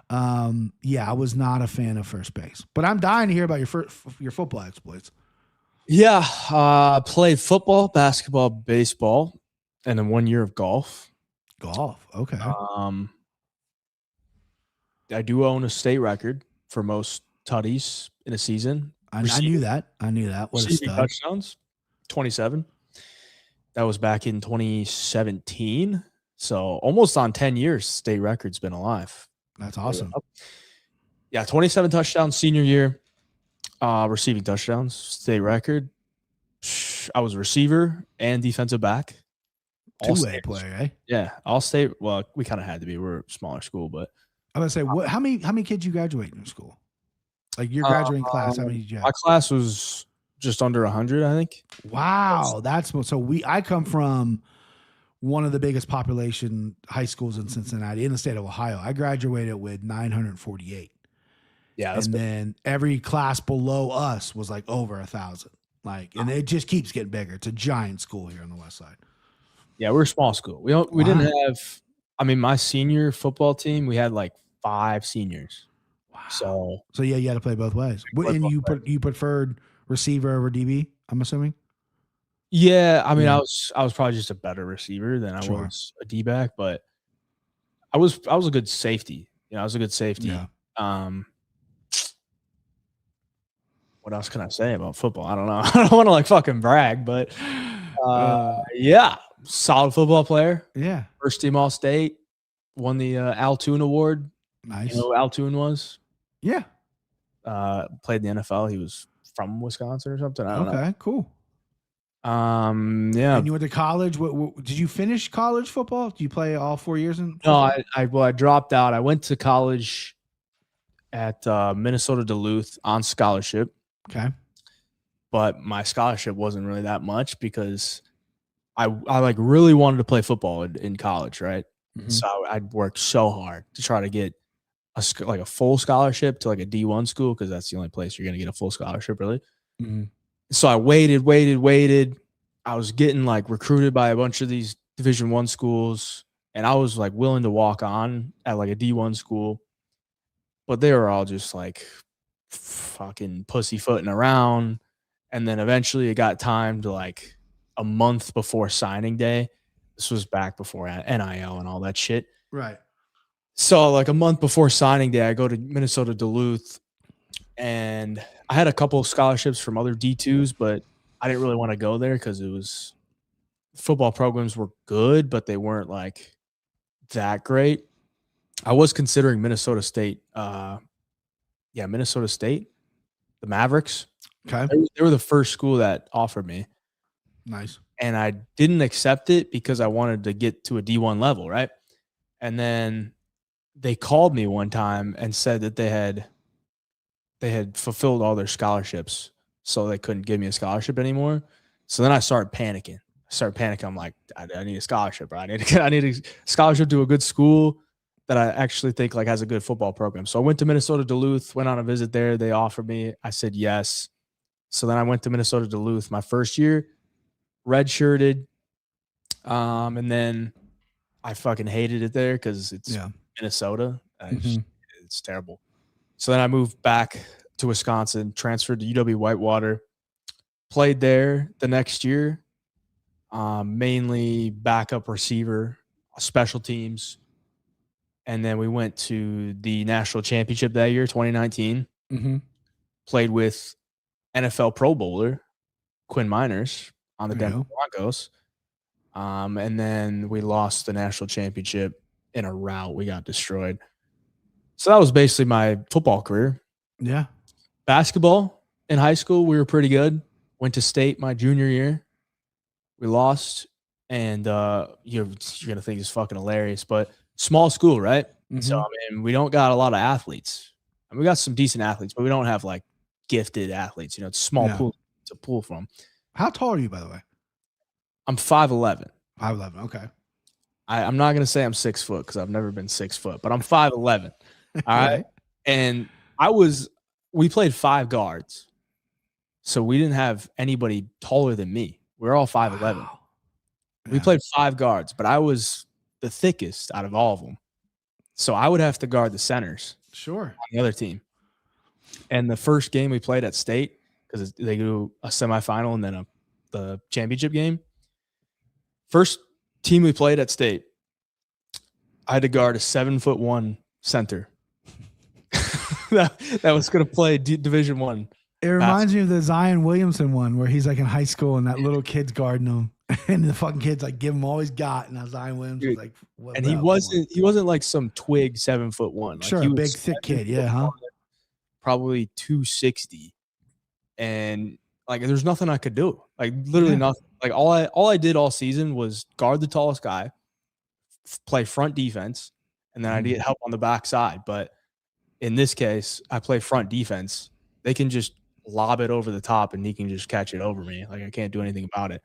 I was not a fan of first base, but I'm dying to hear about your football exploits. Yeah, played football, basketball, baseball, and then 1 year of golf. Golf, okay. I do own a state record for most tutties in a season. I knew that. What a stud. Touchdowns, 27. That was back in 2017. So almost on 10 years, state record's been alive. That's awesome. Yeah, 27 touchdowns senior year. Receiving touchdowns, state record. I was a receiver and defensive back. Two-way player, eh? Yeah, all state. Well, we kind of had to be. We're a smaller school, but I was gonna say, how many kids you graduate in school? Like your graduating class, how many did you have? My class was just under 100, I think. Wow, I come from one of the biggest population high schools in Cincinnati, in the state of Ohio. I graduated with 948. Yeah, and then every class below us was like over 1,000. And it just keeps getting bigger. It's a giant school here on the west side. Yeah, we're a small school. We didn't have. I mean, my senior football team, we had like 5 seniors. Wow. So yeah, you had to play both ways. And you preferred receiver over DB, I'm assuming. Yeah, I mean, I was probably just a better receiver than I was a D-back, but I was a good safety. I was a good safety. Yeah. what else can I say about football? I don't know. I don't want to like fucking brag, but yeah, solid football player. Yeah. First team All State. Won the Altoon Award. Nice. You know who Altoon was? Yeah. Played in the NFL. He was from Wisconsin or something. I don't know. Okay, cool. Yeah. And you went to college. What did you finish college football? Did you play all 4 years in No, I dropped out. I went to college at Minnesota Duluth on scholarship. Okay. But my scholarship wasn't really that much because I like really wanted to play football in college, right? Mm-hmm. So I'd worked so hard to try to get a full scholarship to like a D1 school because that's the only place you're going to get a full scholarship, really. Mm-hmm. So I waited. I was getting like recruited by a bunch of these Division I schools, and I was like willing to walk on at like a D1 school, but they were all just like fucking pussyfooting around. And then eventually it got time to like a month before signing day. This was back before NIL and all that shit. Right. So like a month before signing day, I go to Minnesota Duluth, and I had a couple of scholarships from other D2s, but I didn't really want to go there because football programs were good, but they weren't like that great. I was considering Minnesota State. Minnesota State, the Mavericks. Okay. They were the first school that offered me. Nice. And I didn't accept it because I wanted to get to a D1 level, right? And then they called me one time and said that they had fulfilled all their scholarships, so they couldn't give me a scholarship anymore. So then I started panicking. I'm like, I need a scholarship, bro. I need a scholarship to a good school that I actually think like has a good football program. So I went to Minnesota Duluth, went on a visit there. They offered me. I said yes. So then I went to Minnesota Duluth my first year, redshirted, and then I fucking hated it there because it's Minnesota. It's terrible. So then I moved back to Wisconsin, transferred to UW Whitewater, played there the next year, mainly backup receiver, special teams. And then we went to the national championship that year, 2019. Mm-hmm. Played with NFL Pro Bowler Quinn Miners on the Denver Broncos. And then we lost the national championship in a rout. We got destroyed. So that was basically my football career. Yeah. Basketball in high school, we were pretty good. Went to state my junior year. We lost. And you're going to think it's fucking hilarious, but small school, right? Mm-hmm. So, I mean, we don't got a lot of athletes. I mean, we got some decent athletes, but we don't have like gifted athletes. You know, it's a small pool to pull from. How tall are you, by the way? I'm 5'11". 5'11", okay. I'm not going to say I'm 6 foot because I've never been 6 foot, but I'm 5'11". All right. And we played 5 guards. So we didn't have anybody taller than me. We were all 5'11". Wow. We played 5 guards, but I was the thickest out of all of them. So I would have to guard the centers. Sure. On the other team. And the first game we played at state, because they do a semifinal and then the championship game. First team we played at state, I had to guard a 7'1" center that was going to play Division I. It reminds me of the Zion Williamson one where he's like in high school and that little kid's guarding him. And the fucking kid's like, give him all he's got. And now Zion Williamson's like, what? And he wasn't like some twig 7'1". Like sure, he a big thick kid, yeah, huh? Probably 260. And like there's nothing I could do. Like literally nothing. Like all I did all season was guard the tallest guy, play front defense, and then I get help on the back side. But in this case, I play front defense. They can just lob it over the top and he can just catch it over me. Like I can't do anything about it.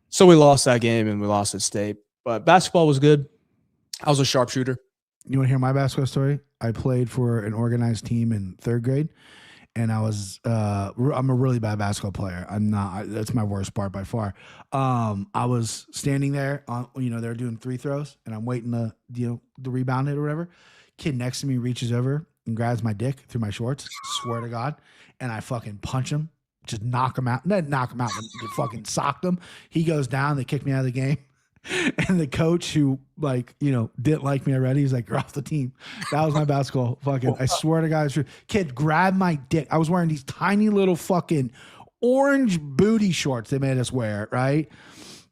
So we lost that game and we lost at state. But basketball was good. I was a sharpshooter. You want to hear my basketball story? I played for an organized team in 3rd grade, and I'm a really bad basketball player. That's my worst part by far. I was standing there on, they're doing free throws, and I'm waiting to rebound it or whatever. Kid next to me reaches over and grabs my dick through my shorts. Swear to God, and I fucking punch him. Just knock him out. Not knock him out, but fucking socked him. He goes down. They kick me out of the game. And the coach who didn't like me already, he's like, you're off the team. That was my basketball fucking, I swear to God, it's true. Kid grabbed my dick. I was wearing these tiny little fucking orange booty shorts they made us wear, right?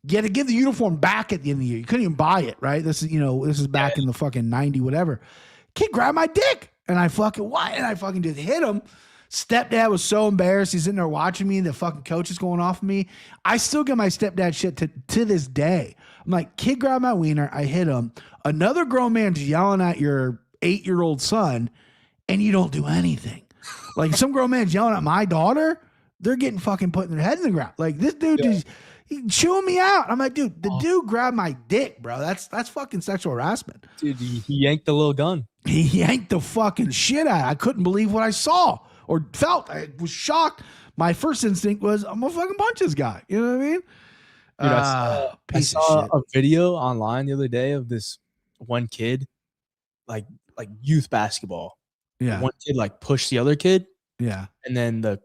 You had to give the uniform back at the end of the year. You couldn't even buy it, right? This is back in the fucking 90 whatever. Kid grabbed my dick. And I fucking just hit him. Stepdad was so embarrassed. He's in there watching me. The fucking coach is going off of me. I still get my stepdad shit to this day. I'm like, kid grabbed my wiener. I hit him. Another grown man's yelling at your 8-year-old son, and you don't do anything. Like some grown man's yelling at my daughter. They're getting fucking put their head in the ground. Like this dude just chewing me out. I'm like, dude, the dude grabbed my dick, bro. That's fucking sexual harassment. Dude, he yanked the little gun. He yanked the fucking shit out. I couldn't believe what I saw or felt. I was shocked. My first instinct was, I'm gonna fucking punch this guy. You know what I mean? Dude, I saw a video online the other day of this one kid, like youth basketball. Yeah. One kid like pushed the other kid. Yeah. And then the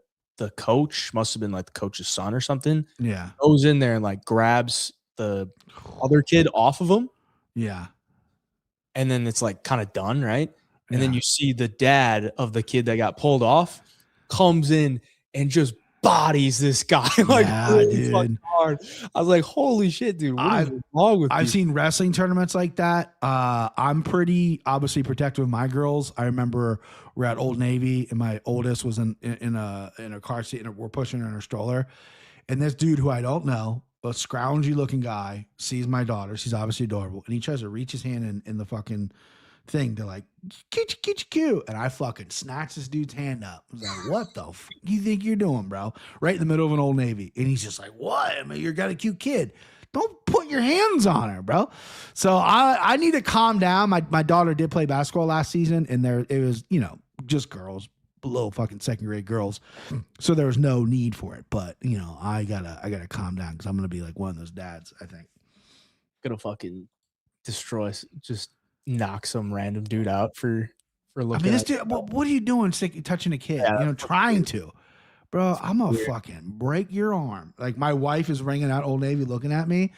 coach, must have been like the coach's son or something. Yeah. Goes in there and like grabs the other kid off of him. Yeah. And then it's like kind of done, right? And then you see the dad of the kid that got pulled off comes in and just bodies this guy like really fucking hard. I was like, holy shit, dude. What is wrong with you? I've seen wrestling tournaments like that. I'm pretty obviously protective of my girls. I remember we're at Old Navy and my oldest was in a car seat and we're pushing her in her stroller. And this dude who I don't know, a scroungy looking guy, sees my daughter. She's obviously adorable. And he tries to reach his hand in the fucking thing to like, cute. And I fucking snatch this dude's hand up. I was like, what the fuck you think you're doing, bro? Right in the middle of an Old Navy. And he's just like, what? I mean, you got a cute kid. Don't put your hands on her, bro. So I need to calm down. My daughter did play basketball last season, and it was, just girls, below fucking second grade girls. So there was no need for it. But, I gotta calm down because I'm gonna be like one of those dads, I think. Gonna fucking destroy, just knock some random dude out for looking. I mean, this dude, what are you doing touching a kid? Yeah, trying to. Bro, I'm gonna fucking break your arm. Like my wife is ringing out Old Navy looking at me,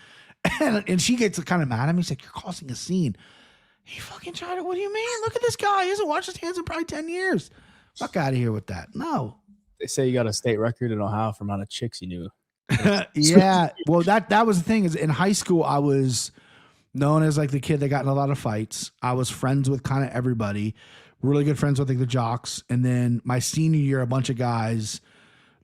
and she gets kind of mad at me. She's like, "You're causing a scene." He fucking tried it. What do you mean? Look at this guy. He hasn't washed his hands in probably 10 years. Fuck out of here with that. No. They say you got a state record in Ohio for amount of chicks you knew. Yeah. Well, that was the thing is in high school, I was known as like the kid that got in a lot of fights. I was friends with kind of everybody, really good friends with like the jocks. And then my senior year, a bunch of guys,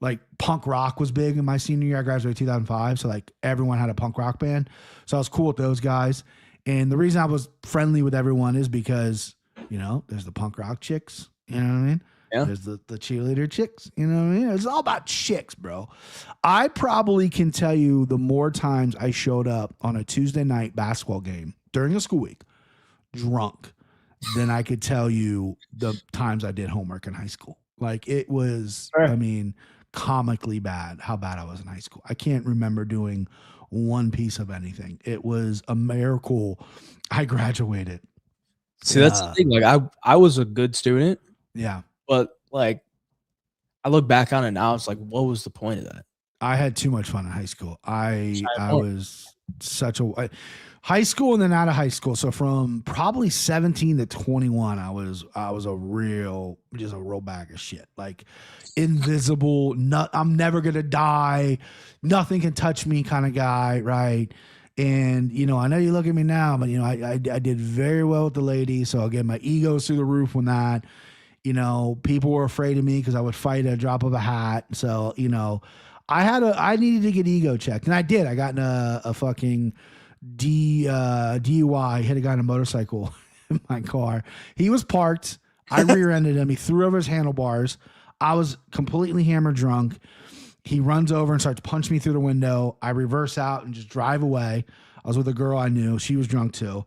like punk rock was big in my senior year. I graduated 2005. So like everyone had a punk rock band. So I was cool with those guys. And the reason I was friendly with everyone is because, there's the punk rock chicks, you know what I mean? Yeah. There's the cheerleader chicks, you know what I mean? It's all about chicks, bro. I probably can tell you the more times I showed up on a Tuesday night basketball game during a school week drunk than I could tell you the times I did homework in high school. Like it was, comically bad how bad I was in high school. I can't remember doing one piece of anything. It was a miracle I graduated. See, that's the thing. Like I was a good student. Yeah. But like I look back on it now, it's like, what was the point of that? I had too much fun in high school. I was such a high school and then out of high school. So from probably 17 to 21, I was a real bag of shit. Like invisible, I'm never gonna die, nothing can touch me kind of guy, right? And I know you look at me now, but I did very well with the ladies. So again, my ego's through the roof when that. People were afraid of me because I would fight at a drop of a hat. So I needed to get ego checked, and I did. I got in a fucking DUI, hit a guy on a motorcycle in my car. He was parked. I rear-ended him. He threw over his handlebars. I was completely hammered drunk. He runs over and starts punching me through the window. I reverse out and just drive away. I was with a girl I knew. She was drunk too.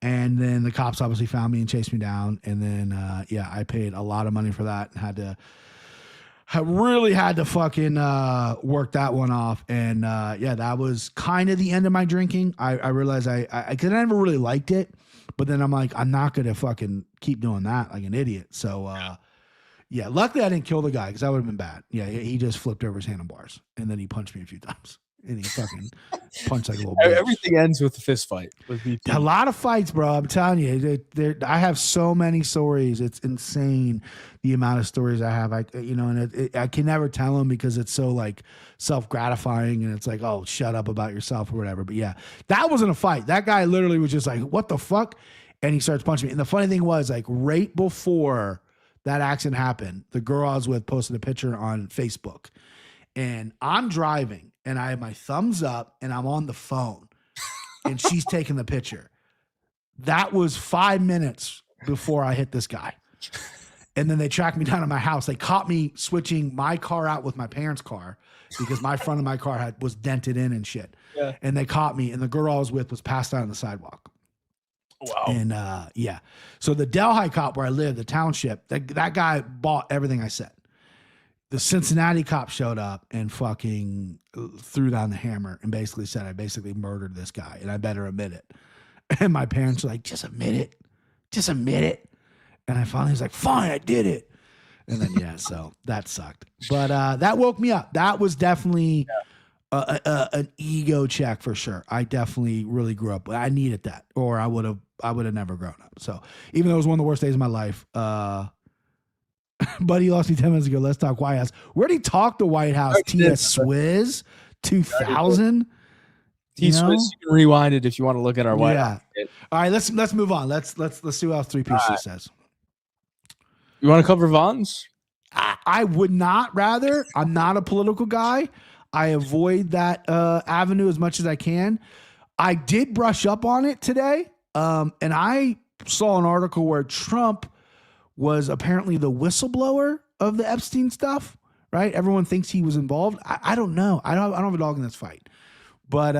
And then the cops obviously found me and chased me down. And then, I paid a lot of money for that and really had to fucking work that one off. And that was kind of the end of my drinking. I realized cause I never really liked it, but then I'm like, I'm not going to fucking keep doing that like an idiot. So luckily I didn't kill the guy because that would have been bad. Yeah, he just flipped over his handlebars and then he punched me a few times. And he fucking punched like a little bitch. Everything ends with a fist fight. A lot of fights, bro. I'm telling you, I have so many stories. It's insane the amount of stories I have. I can never tell them because it's so like self-gratifying, and it's like, oh, shut up about yourself or whatever. But yeah, that wasn't a fight. That guy literally was just like, what the fuck? And he starts punching me. And the funny thing was, like, right before that accident happened, the girl I was with posted a picture on Facebook, and I'm driving. And I have my thumbs up and I'm on the phone and she's taking the picture. That was 5 minutes before I hit this guy. And then they tracked me down to my house. They caught me switching my car out with my parents' car because my front of my car was dented in and shit. Yeah. And they caught me, and the girl I was with was passed out on the sidewalk. Wow. And yeah. So the Delhi cop where I live, the township, that guy bought everything I said. The Cincinnati cop showed up and fucking threw down the hammer and basically said, I basically murdered this guy and I better admit it. And my parents were like, just admit it. Just admit it. And I finally was like, fine, I did it. And then, yeah, so that sucked. But that woke me up. That was definitely an ego check for sure. I definitely really grew up. I needed that, or I would have never grown up. So even though it was one of the worst days of my life, Buddy lost me 10 minutes ago. Let's talk White House. Where'd he talk the White House? TS Swizz 2000. T-Swiss, you can rewind it if you want to look at our White House. All right, let's move on. Let's see what 3PC says. You want to cover Vons? I would not rather. I'm not a political guy. I avoid that avenue as much as I can. I did brush up on it today, and I saw an article where Trump was apparently the whistleblower of the Epstein stuff, right? Everyone thinks he was involved. I don't know. I don't have a dog in this fight. But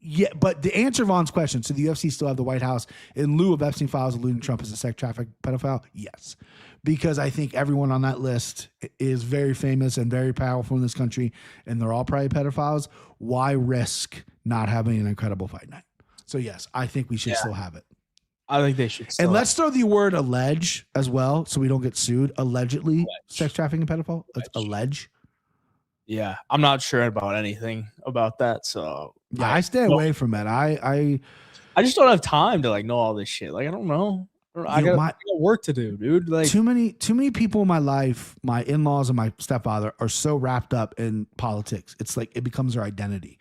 yeah, but to answer Vaughn's question, so the UFC still have the White House in lieu of Epstein files alluding Trump as a sex traffic pedophile? Yes. Because I think everyone on that list is very famous and very powerful in this country, and they're all probably pedophiles. Why risk not having an incredible fight night? So yes, I think we should still have it. I think they should. And let's throw the word allege as well, so we don't get sued. Allegedly, sex trafficking pedophile. Let's allege. Yeah, I'm not sure about anything about that, so yeah, I stay away from it. I just don't have time to like know all this shit. Like I don't know. I got work to do, dude. Like too many people in my life, my in-laws and my stepfather are so wrapped up in politics. It's like it becomes their identity.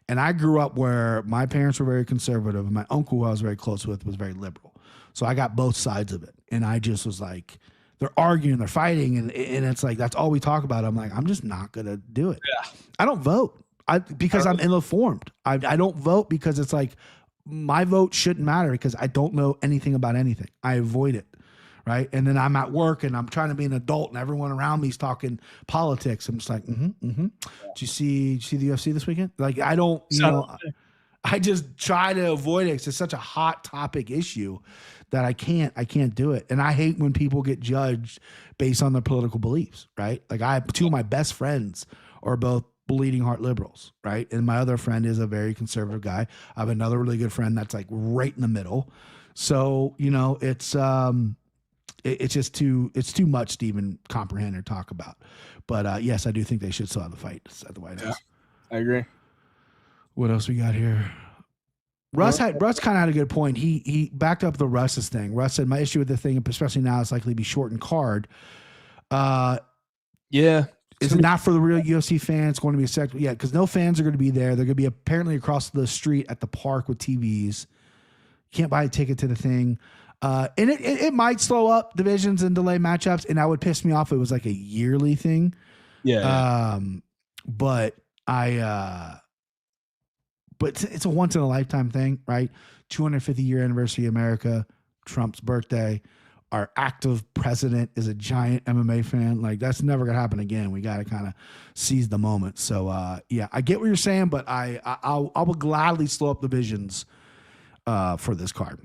And I grew up where my parents were very conservative, and my uncle, who I was very close with, was very liberal. So I got both sides of it. And I just was like, they're arguing, they're fighting, and it's like, that's all we talk about. I'm like, I'm just not going to do it. Yeah. I don't vote because I'm ill-informed. I don't vote because it's like, my vote shouldn't matter because I don't know anything about anything. I avoid it. Right. And then I'm at work and I'm trying to be an adult and everyone around me is talking politics. I'm just like, Did you see the UFC this weekend? Like, I don't, I just try to avoid it. It's such a hot topic issue that I can't do it. And I hate when people get judged based on their political beliefs. Right. Like two of my best friends are both bleeding heart liberals. Right. And my other friend is a very conservative guy. I have another really good friend that's like right in the middle. So, it's just too much to even comprehend or talk about. But yes, I do think they should still have the fight at the White House. I agree. What else we got here? Russ kind of had a good point. He backed up the Russ's thing. Russ said, my issue with the thing, especially now, it's likely to be shortened card. Yeah. Is it not for the real UFC fans? It's going to be a sector. Yeah, because no fans are going to be there. They're going to be apparently across the street at the park with TVs. You can't buy a ticket to the thing. And it might slow up divisions and delay matchups, and that would piss me off if it was like a yearly thing. Yeah. But it's a once in a lifetime thing, right? 250 year anniversary of America, Trump's birthday. Our active president is a giant MMA fan. Like, that's never gonna happen again. We got to kind of seize the moment. So yeah, I get what you're saying, but I will gladly slow up divisions for this card.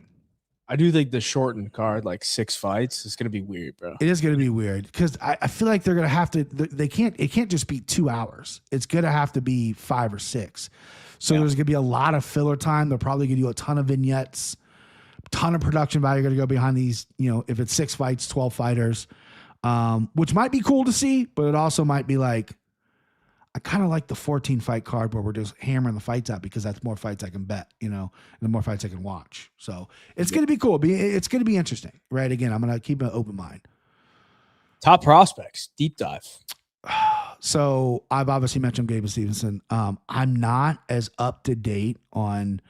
I do think the shortened card, like 6 fights, is going to be weird, bro. It is going to be weird because I feel like they're going to have to. It can't just be 2 hours. It's going to have to be 5 or 6. So there's going to be a lot of filler time. They're probably going to do a ton of vignettes, ton of production value going to go behind these. If it's 6 fights, 12 fighters, which might be cool to see, but it also might be like, I kind of like the 14 fight card where we're just hammering the fights out because that's more fights I can bet, and the more fights I can watch. So it's going to be cool. It's going to be interesting, right? Again, I'm going to keep an open mind. Top prospects, deep dive. So I've obviously mentioned Gabe Stevenson. I'm not as up to date on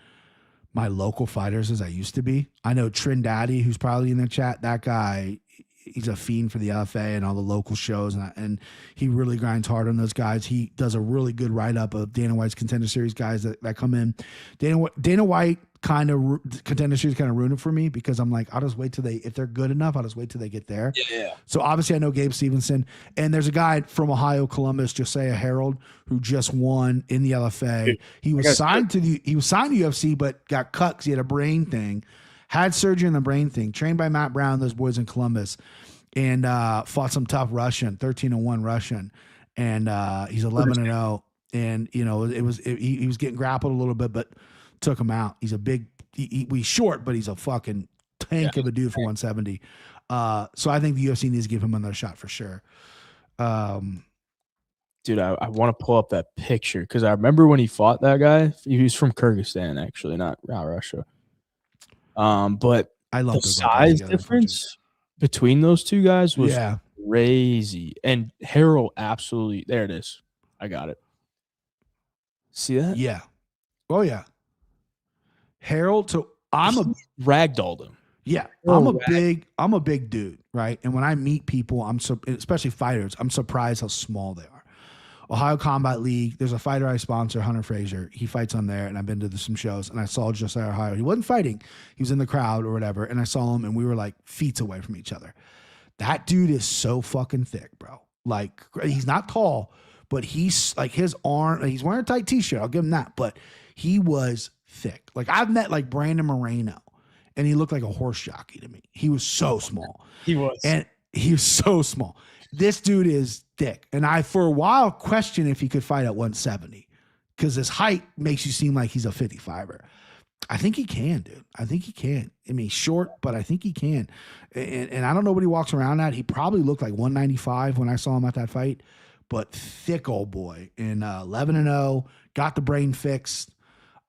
my local fighters as I used to be. I know Trindaddy, who's probably in the chat. That guy, he's a fiend for the LFA and all the local shows, and he really grinds hard on those guys. He does a really good write-up of Dana White's Contender Series guys that come in. Dana White Contender Series kind of ruined it for me because I'm like, I'll just wait till if they're good enough, I'll just wait till they get there. Yeah. So obviously I know Gabe Stevenson, and there's a guy from Ohio, Columbus, Josiah Harold, who just won in the LFA. He was signed to UFC, but got cut because he had a brain thing, had surgery on the brain thing, trained by Matt Brown, those boys in Columbus, and fought some tough Russian, 13-1 Russian, and he's 11-0, and he was getting grappled a little bit, but took him out. He's a big, he's short, but he's a fucking tank of a dude for 170. So I think the UFC needs to give him another shot for sure. Dude, I want to pull up that picture because I remember when he fought that guy. He was from Kyrgyzstan, actually, not Russia. But I love the size difference between those two guys was crazy. And Harold absolutely, there it is. I got it. See that? Yeah. Oh yeah. Harold, so I'm ragdolled him. Yeah, I'm a big dude, right? And when I meet people, especially fighters, I'm surprised how small they are. Ohio Combat League, there's a fighter I sponsor, Hunter Frazier. He fights on there, and I've been to some shows, and I saw Josiah Ohio. He wasn't fighting. He was in the crowd or whatever, and I saw him, and we were like feet away from each other. That dude is so fucking thick, bro. Like, he's not tall, but he's like his arm, he's wearing a tight t-shirt. I'll give him that, but he was thick. Like, I've met like Brandon Moreno, and he looked like a horse jockey to me. He was so small. He was. And he was so small. This dude is thick. And I, for a while, questioned if he could fight at 170 because his height makes you seem like he's a 55er. I think he can, dude. I think he can. I mean, short, but I think he can. And I don't know what he walks around at. He probably looked like 195 when I saw him at that fight, but thick old boy. And 11-0, got the brain fixed.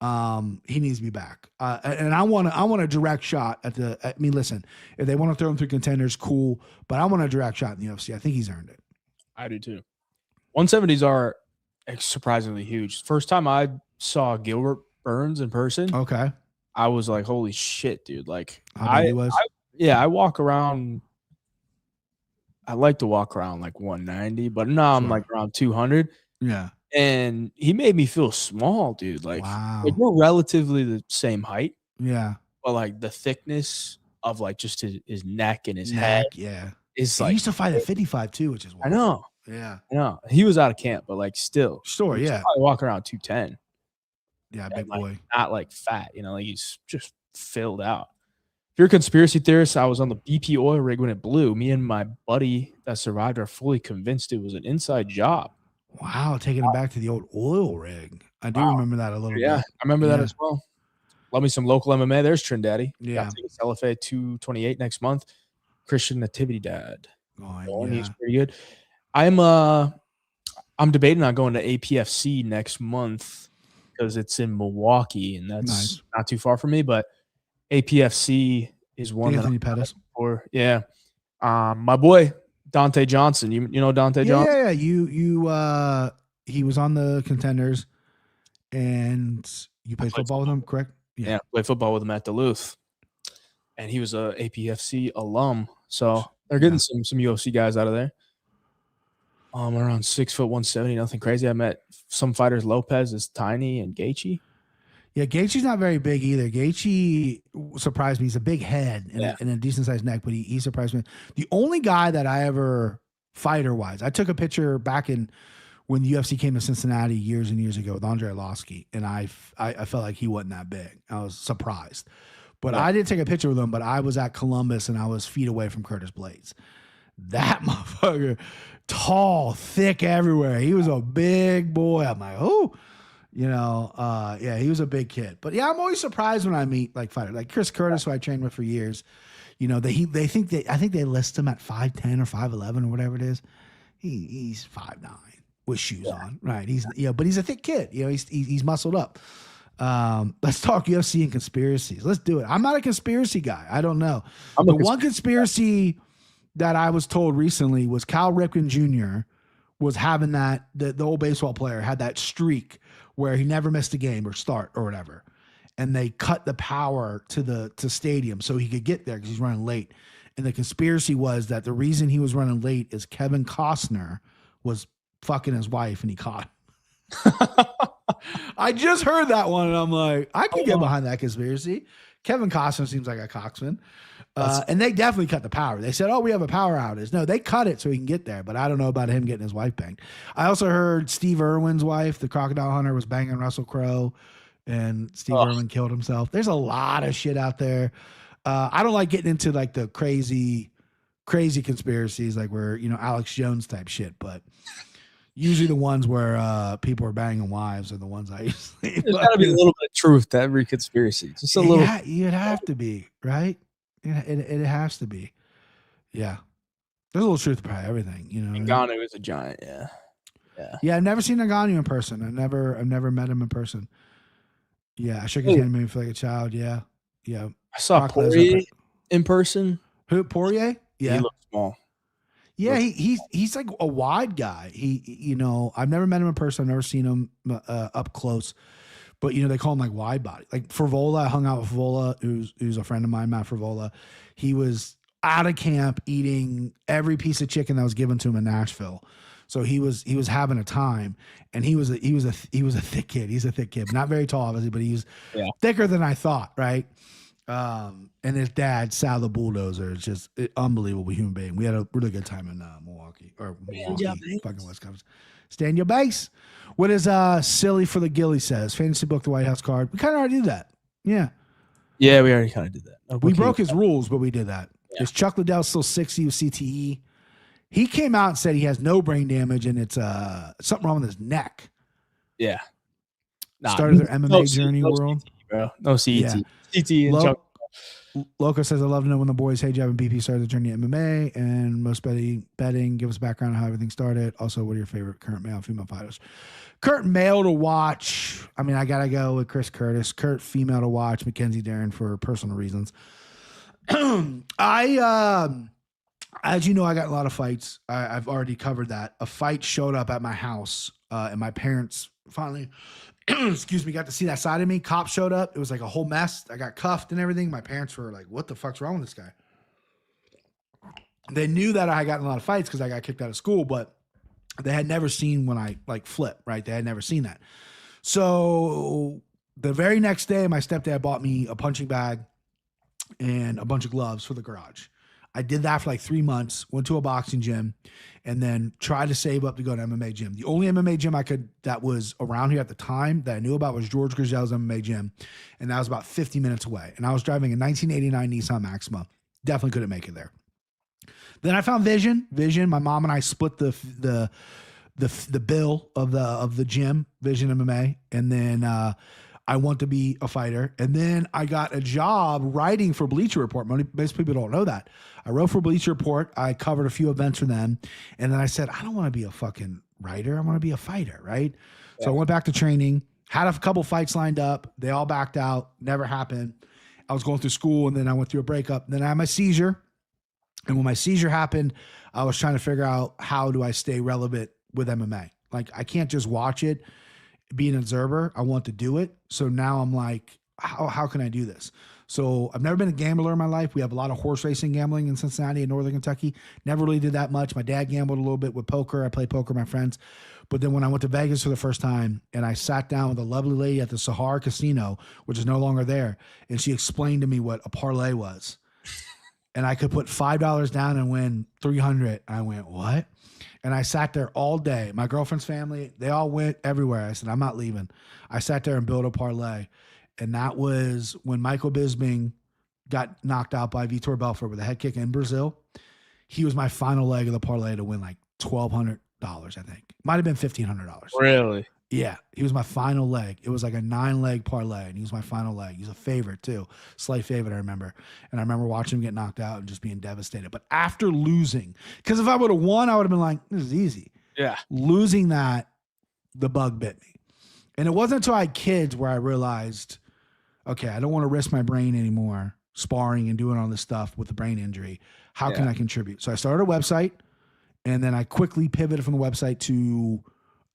He needs to be back. And I want a direct shot listen, if they want to throw him through contenders, cool, but I want a direct shot in the UFC. I think he's earned it. I do too. 170s are surprisingly huge. First time I saw Gilbert Burns in person. Okay. I was like, holy shit, dude. Like, how big he was? I walk around. I like to walk around like 190, but now I'm like around 200. Yeah. And he made me feel small, dude. Like, wow. Like we're relatively the same height. Yeah. But like the thickness of like just his neck and his head. Yeah. Is he like, used to fight at 55 too, which is wild. I know. Yeah. I know. He was out of camp, but like still. Sure, yeah. Probably walking around 210. Yeah, big boy. Like, not like fat, like he's just filled out. If you're a conspiracy theorist, I was on the BP oil rig when it blew. Me and my buddy that survived are fully convinced it was an inside job. Wow, taking him back to the old oil rig. I do remember that a little bit. Yeah, I remember that as well. Love me some local MMA. There's Trindaddy. Yeah. LFA 228 next month. Christian Nativity Dad. Oh, He's pretty good. I'm debating on going to APFC next month because it's in Milwaukee, and that's not too far from me. But APFC is one that I'm Pettis for. Yeah, my boy Dante Johnson. You know Dante Johnson? Yeah. He was on the Contenders, and you played football with him, correct? Yeah, played football with him at Duluth, and he was a APFC alum. So they're getting some UFC guys out of there. Around 6 foot 170, nothing crazy. I met some fighters. Lopez is tiny, and Gaethje. Yeah, Gaethje's not very big either. Gaethje surprised me. He's a big head and a decent sized neck, but he surprised me. The only guy that I ever fighter wise, I took a picture back in when the UFC came to Cincinnati years and years ago with Andre Arlovsky, and I felt like he wasn't that big. I was surprised, but I didn't take a picture with him. But I was at Columbus and I was feet away from Curtis Blades. That motherfucker, tall, thick everywhere. He was a big boy. I'm like, he was a big kid. But yeah, I'm always surprised when I meet like fighters like Chris Curtis, who I trained with for years. I think they list him at 5'10" or 5'11" or whatever it is. He's 5'9". with shoes on, right? He's but he's a thick kid. He's muscled up. Let's talk UFC and conspiracies. Let's do it. I'm not a conspiracy guy. I don't know. The one conspiracy that I was told recently was Cal Ripken Jr. was having that the old baseball player had that streak where he never missed a game or start or whatever, and they cut the power to stadium so he could get there because he's running late. And the conspiracy was that the reason he was running late is Kevin Costner was fucking his wife and he caught. I just heard that one and I'm like, I can get behind that conspiracy. Kevin Costner seems like a coxman. And they definitely cut the power. They said, we have a power outage. No, they cut it so he can get there, but I don't know about him getting his wife banged. I also heard Steve Irwin's wife, the crocodile hunter, was banging Russell Crowe and Steve Irwin killed himself. There's a lot of shit out there. I don't like getting into like the crazy conspiracies, like where, Alex Jones type shit, but usually the ones where people are banging wives are the ones I usually. There's got to be a little bit of truth to every conspiracy. Just a little. Yeah, you'd have to be, right? It has to be. Yeah. There's a little truth to probably everything, Ngannou is a giant, yeah. Yeah, I've never seen Ngannou in person. I've never met him in person. Yeah, I shook his hand maybe for like a child. Yeah. Yeah. I saw Poirier in person. Who, Poirier? Yeah. He looks small. Yeah, he's like a wide guy. I've never met him in person. I've never seen him up close. But they call him like wide body. Like Frivola, I hung out with Frivola, who's a friend of mine, Matt Frivola. He was out of camp eating every piece of chicken that was given to him in Nashville. So he was having a time, and he was a thick kid. He's a thick kid, not very tall, obviously, but he's thicker than I thought, right? And his dad, Sal the Bulldozer, is just an unbelievable human being. We had a really good time in Milwaukee, fucking Wisconsin. Stand your base. What is silly for the Gilly says? Fantasy book the White House card. We kind of already did that. Yeah. Yeah, we already kind of did that. We broke his rules, but we did that. Yeah. Is Chuck Liddell still 60 with CTE? He came out and said he has no brain damage and it's something wrong with his neck. Yeah. Started their MMA journey world. CT, bro. No CET. Yeah. CT and Chuck. Loco says, I love to know when the boys Hey Jab and BP started the journey to MMA and most betting. Give us background on how everything started. Also, what are your favorite current male and female fighters? Current male to watch. I mean, I got to go with Chris Curtis. Kurt female to watch. Mackenzie Darren for personal reasons. As you know, I got a lot of fights. I've already covered that. A fight showed up at my house and my parents finally got to see that side of me. Cops showed up. It was like a whole mess. I got cuffed and everything. My parents were like, what the fuck's wrong with this guy? They knew that I had gotten a lot of fights because I got kicked out of school, but they had never seen when I like flip, right? They had never seen that. So the very next day, my stepdad bought me a punching bag and a bunch of gloves for the garage. I did that for like 3 months, went to a boxing gym, and then tried to save up to go to MMA gym. The only MMA gym that was around here at the time that I knew about was George Grizel's MMA gym, and that was about 50 minutes away. And I was driving a 1989 Nissan Maxima. Definitely couldn't make it there. Then I found Vision. My mom and I split the bill of the gym, Vision MMA, and then I want to be a fighter. And then I got a job writing for Bleacher Report. Most people don't know that. I wrote for Bleacher Report. I covered a few events for them. And then I said, I don't want to be a fucking writer. I want to be a fighter, right? Yeah. So I went back to training, had a couple fights lined up. They all backed out. Never happened. I was going through school, and then I went through a breakup. Then I had my seizure. And when my seizure happened, I was trying to figure out how do I stay relevant with MMA. Like, I can't just watch it, be an observer. I want to do it. So now I'm like, how can I do this? So I've never been a gambler in my life. We have a lot of horse racing gambling in Cincinnati and Northern Kentucky. Never really did that much. My dad gambled a little bit with poker. I played poker with my friends. But then when I went to Vegas for the first time and I sat down with a lovely lady at the Sahara Casino, which is no longer there, and she explained to me what a parlay was. And I could put $5 down and win $300. I went, what? And I sat there all day. My girlfriend's family, they all went everywhere. I said, I'm not leaving. I sat there and built a parlay. And that was when Michael Bisping got knocked out by Vitor Belfort with a head kick in Brazil. He was my final leg of the parlay to win like $1,200, I think. Might have been $1,500. Really? Yeah. He was my final leg. It was like a 9-leg parlay, and he was my final leg. He's a favorite, too. Slight favorite, I remember. And I remember watching him get knocked out and just being devastated. But after losing, because if I would have won, I would have been like, this is easy. Yeah. Losing that, the bug bit me. And it wasn't until I had kids where I realized, okay, I don't want to risk my brain anymore sparring and doing all this stuff with the brain injury. How can I contribute? So I started a website, and then I quickly pivoted from the website to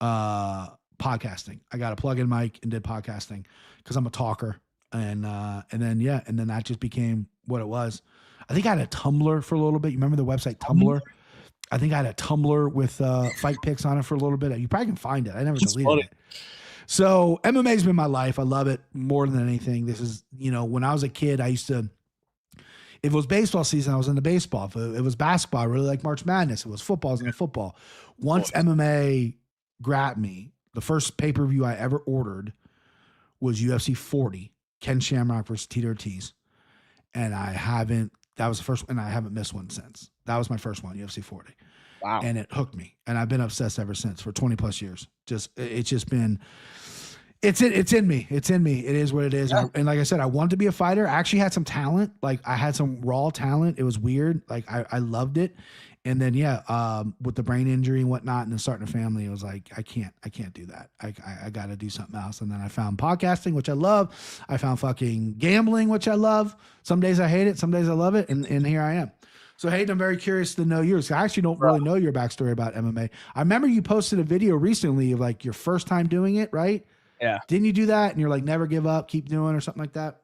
podcasting. I got a plug-in mic and did podcasting because I'm a talker. And then that just became what it was. I think I had a Tumblr for a little bit. You remember the website Tumblr? I think I had a Tumblr with fight pics on it for a little bit. You probably can find it. I never deleted it. So MMA has been my life. I love it more than anything. This is, when I was a kid, I used to, if it was baseball season, I was into baseball. If it was basketball, I really liked March Madness. If it was football, I was into football. Once MMA grabbed me, the first pay-per-view I ever ordered was UFC 40, Ken Shamrock versus Tito Ortiz. And that was the first, and I haven't missed one since. That was my first one, UFC 40. Wow. And it hooked me. And I've been obsessed ever since for 20 plus years. It's just been, it's in me. It's in me. It is what it is. Yeah. And like I said, I wanted to be a fighter. I actually had some talent. Like I had some raw talent. It was weird. Like I loved it. And then, with the brain injury and whatnot and then starting a family, it was like, I can't do that. I got to do something else. And then I found podcasting, which I love. I found fucking gambling, which I love. Some days I hate it. Some days I love it. And here I am. So, Hayden, I'm very curious to know yours. I actually don't really know your backstory about MMA. I remember you posted a video recently of like your first time doing it, right? Yeah. Didn't you do that? And you're like, never give up, keep doing, or something like that?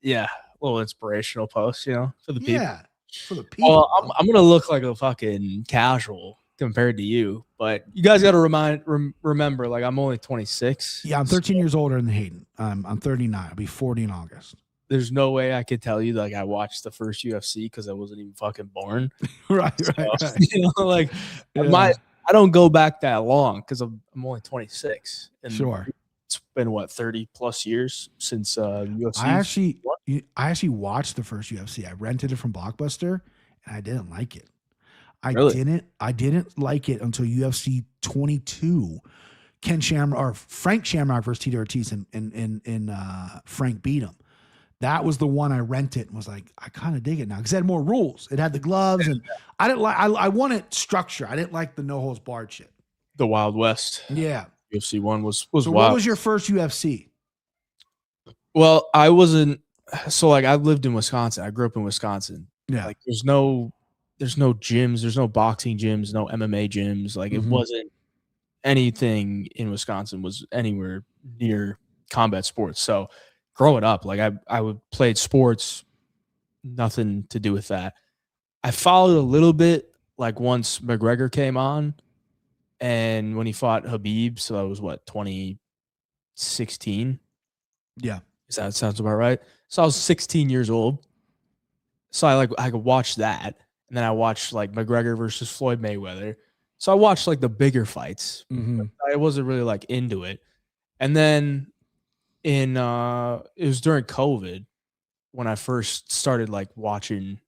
Yeah. A little inspirational post, for the people. Yeah. For the people. Well, I'm going to look like a fucking casual compared to you, but you guys got to remember, like, I'm only 26. Yeah, I'm 13 years older than Hayden. I'm 39. I'll be 40 in August. There's no way I could tell you like I watched the first UFC because I wasn't even fucking born. right. I don't go back that long because I'm only 26. And sure. It's been 30 plus years since UFC. I actually watched the first UFC. I rented it from Blockbuster and I didn't like it. I didn't like it until UFC 22. Ken Shamrock or Frank Shamrock versus Tito Ortiz and Frank beat him. That was the one I rented and was like, I kind of dig it now because it had more rules. It had the gloves and I didn't like. I wanted structure. I didn't like the no holds barred shit. The Wild West. Yeah. UFC 1 was so wild. What was your first UFC? Well, I wasn't. So like I lived in Wisconsin. I grew up in Wisconsin. Yeah. Like there's no gyms. There's no boxing gyms. No MMA gyms. Like it wasn't anything in Wisconsin was anywhere near combat sports. So growing up, like I would play sports, nothing to do with that. I followed a little bit, like once McGregor came on, and when he fought Habib, so that was 2016. Yeah, that sounds about right. So I was 16 years old. So I could watch that, and then I watched like McGregor versus Floyd Mayweather. So I watched like the bigger fights. I wasn't really like into it, and then it was during COVID when I first started like watching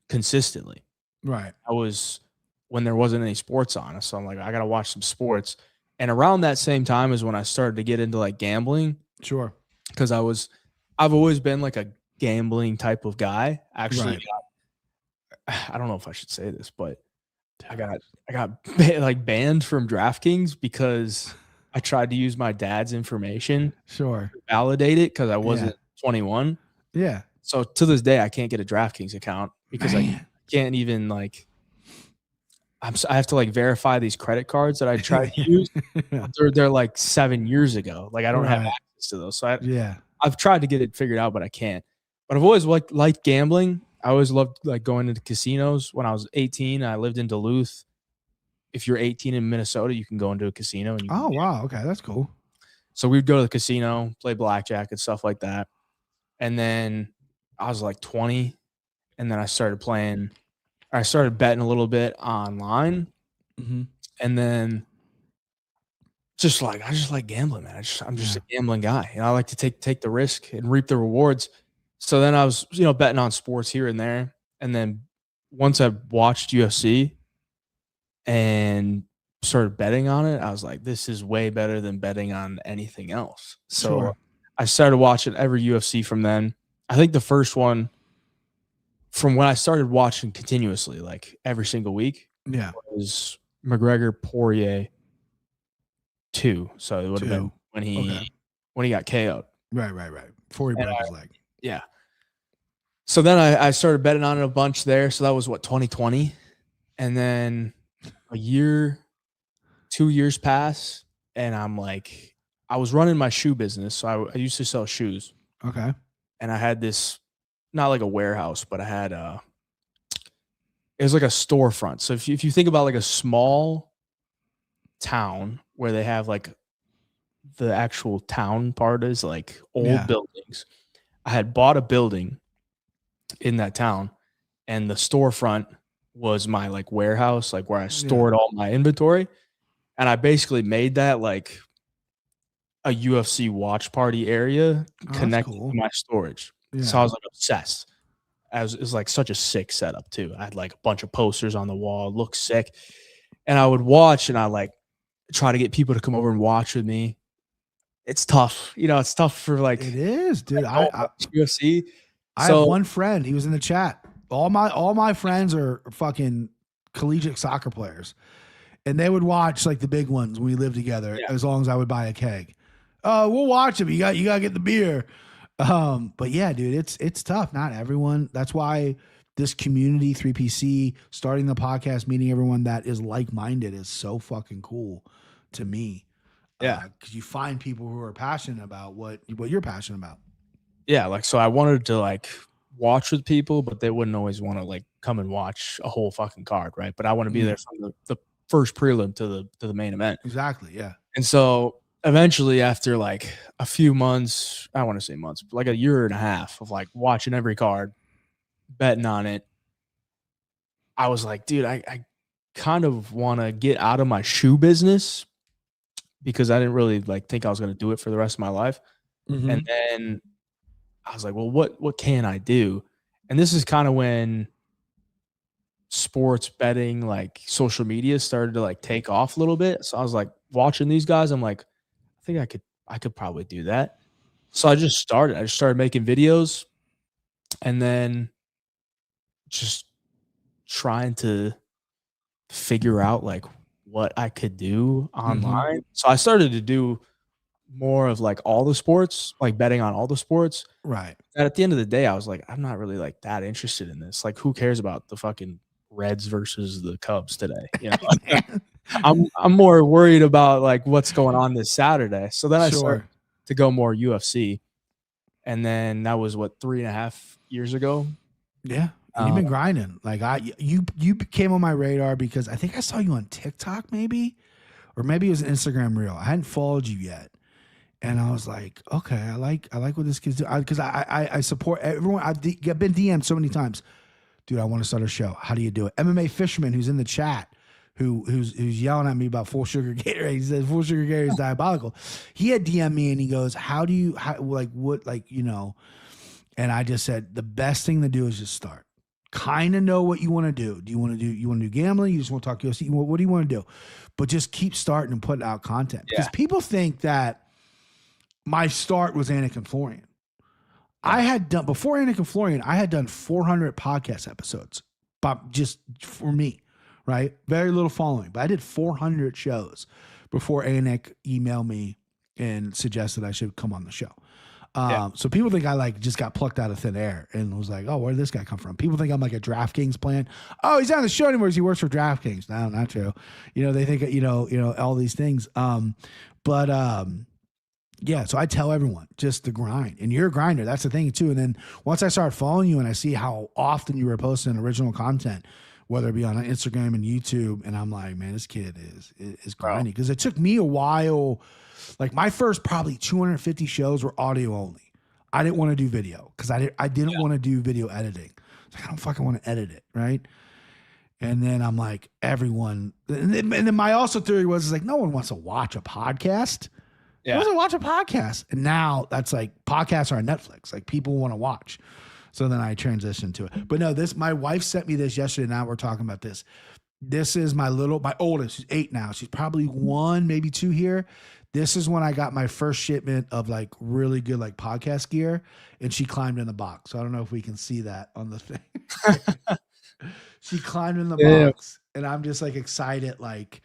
consistently. Right. I was when there wasn't any sports on, so I'm like, I gotta watch some sports. And around that same time is when I started to get into like gambling. Sure. Because I've always been like a gambling type of guy. Actually, I don't know if I should say this, but I got like banned from DraftKings because I tried to use my dad's information. Sure. To validate it because I wasn't 21. Yeah. So to this day, I can't get a DraftKings account because I can't even like. I have to like verify these credit cards that I tried to use. They're like 7 years ago. Like I don't have access to those. So I've tried to get it figured out, but I can't. But I've always liked gambling. I always loved like going into casinos. When I was 18, I lived in Duluth. If you're 18 in Minnesota, you can go into a casino. And wow. Okay. That's cool. So we'd go to the casino, play blackjack and stuff like that. And then I was like 20. And then I started betting a little bit online. And then I just like gambling, man. I'm just a gambling guy. And I like to take the risk and reap the rewards. So then I was, betting on sports here and there. And then once I watched UFC and started betting on it, I was like, this is way better than betting on anything else. So I started watching every UFC from then. I think the first one from when I started watching continuously, like every single week, was McGregor Poirier 2. So it would have been when he got KO'd. Right. Before he broke his leg. Yeah. So then I started betting on it a bunch there. So that was 2020. And then a year, 2 years pass, and I'm like, I was running my shoe business. So I used to sell shoes. Okay. And I had this, not like a warehouse, but I had it was like a storefront. So if you think about like a small town where they have like the actual town part is like old buildings. I had bought a building in that town, and the storefront was my like warehouse, like where I stored all my inventory. And I basically made that like a UFC watch party area connected to my storage. Yeah. So I was like obsessed. It was like such a sick setup too. I had like a bunch of posters on the wall, looked sick. And I would watch, and I like try to get people to come over and watch with me. It's tough. It's tough for like. It is, dude. I UFC. I have one friend. He was in the chat. All my friends are fucking collegiate soccer players, and they would watch like the big ones when we lived together. Yeah. As long as I would buy a keg, we'll watch them. You got to get the beer. But yeah, dude, it's tough. Not everyone. That's why this community 3PC, starting the podcast, meeting everyone that is like-minded is so fucking cool to me. Yeah, because you find people who are passionate about what you're passionate about. Yeah, like so I wanted to like watch with people, but they wouldn't always want to like come and watch a whole fucking card, right? But I want to be there from the first prelim to the main event. Exactly, yeah. And so eventually, after like a few months, I don't want to say months, but like a year and a half of like watching every card, betting on it, I was like, dude, I kind of want to get out of my shoe business because I didn't really like think I was going to do it for the rest of my life. Mm-hmm. And then I was like, well, what can I do? And this is kind of when sports betting, like social media started to like take off a little bit. So I was like watching these guys. I'm like, I think I could probably do that. So I just started making videos, and then just trying to figure out like what I could do online. Mm-hmm. So I started to do more of like all the sports, like betting on all the sports. Right. And at the end of the day, I was like, I'm not really like that interested in this. Like, who cares about the fucking Reds versus the Cubs today? I'm more worried about like what's going on this Saturday. So then I started to go more UFC. And then that was 3.5 years ago. Yeah. You've been grinding. Like you came on my radar because I think I saw you on TikTok maybe, or maybe it was an Instagram reel. I hadn't followed you yet. And I was like, okay, I like what this kid's doing. Because I support everyone. I've been DM'd so many times. Dude, I want to start a show. How do you do it? MMA Fisherman, who's in the chat, who's yelling at me about full sugar Gatorade. He says full sugar Gatorade is diabolical. He had DM'd me and he goes, and I just said, the best thing to do is just start. Kind of know what you want to do. Do you want to do gambling? You just want to talk UFC? What do you want to do? But just keep starting and putting out content. Because people think that my start was Anakin Florian. I had done, before Anakin Florian, I had done 400 podcast episodes, but just for me, right? Very little following, but I did 400 shows before Anik emailed me and suggested I should come on the show. So people think I like just got plucked out of thin air and was like, oh, where did this guy come from? People think I'm like a DraftKings plan. Oh, he's not on the show anymore because he works for DraftKings. No, not true. They think, all these things. Yeah, so I tell everyone just to grind. And you're a grinder. That's the thing, too. And then once I started following you and I see how often you were posting original content, whether it be on Instagram and YouTube, and I'm like, man, this kid is grinding. Because it took me a while. Like my first probably 250 shows were audio only. I didn't want to do video because I didn't want to do video editing. Like, I don't fucking want to edit it, right? And then I'm like, everyone. And then my also theory was like, no one wants to watch a podcast. Yeah. Who wants to watch a podcast? And now that's like podcasts are on Netflix. Like people want to watch. So then I transitioned to it. But no, my wife sent me this yesterday. Now we're talking about this. This is my oldest. She's 8 now. She's probably 1, maybe 2 here. This is when I got my first shipment of like really good like podcast gear, and she climbed in the box. So I don't know if we can see that on the thing. She climbed in the box, and I'm just like excited. Like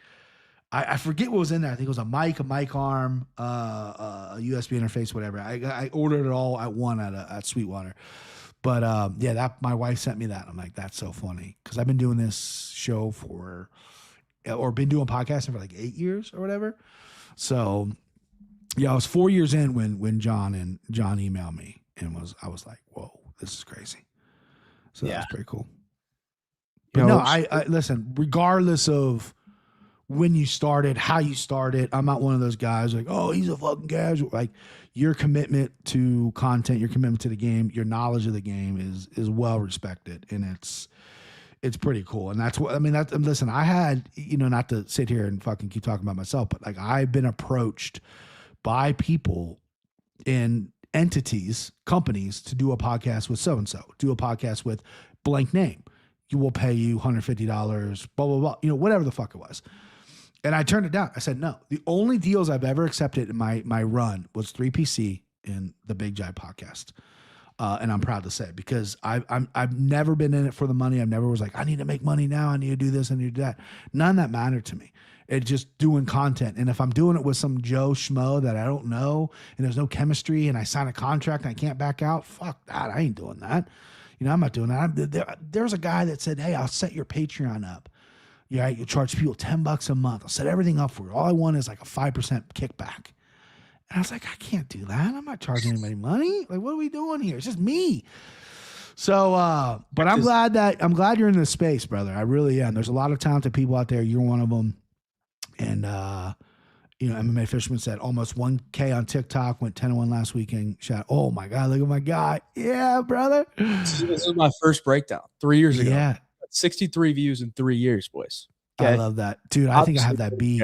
I forget what was in there. I think it was a mic arm, a USB interface, whatever. I ordered it all at one at Sweetwater. But that my wife sent me that. I'm like, that's so funny because I've been doing this show been doing podcasting for like 8 years or whatever. So I was 4 years in when John emailed me and I was like, whoa, this is crazy. So that was pretty cool. But I listen, regardless of when you started, how you started, I'm not one of those guys like, oh, he's a fucking casual. Like your commitment to content, your commitment to the game, your knowledge of the game is well respected, and it's pretty cool. And that's what I mean. Listen, I had, not to sit here and fucking keep talking about myself, but like I've been approached by people in entities, companies to do a podcast with so and so, do a podcast with blank name. You will pay you $150, blah blah blah, whatever the fuck it was. And I turned it down. I said, no. The only deals I've ever accepted in my run was 3PC and the Big Jive podcast. And I'm proud to say it because I've never been in it for the money. I've never was like, I need to make money now. I need to do this. I need to do that. None of that mattered to me. It's just doing content. And if I'm doing it with some Joe Schmo that I don't know and there's no chemistry and I sign a contract and I can't back out, fuck that. I ain't doing that. I'm not doing that. There's a guy that said, hey, I'll set your Patreon up. Yeah, you charge people $10 a month. I'll set everything up for you. All I want is like a 5% kickback. And I was like, I can't do that. I'm not charging anybody money. Like, what are we doing here? It's just me. So, but I'm glad you're in this space, brother. I really am. There's a lot of talented people out there. You're one of them. And MMA Fisherman said almost 1K on TikTok, went 10-1 last weekend. Shot. Oh my God, look at my guy. Yeah, brother. This is my first breakdown 3 years ago. Yeah. 63 views in 3 years, boys. Okay. I love that. Dude, I think I have that beat.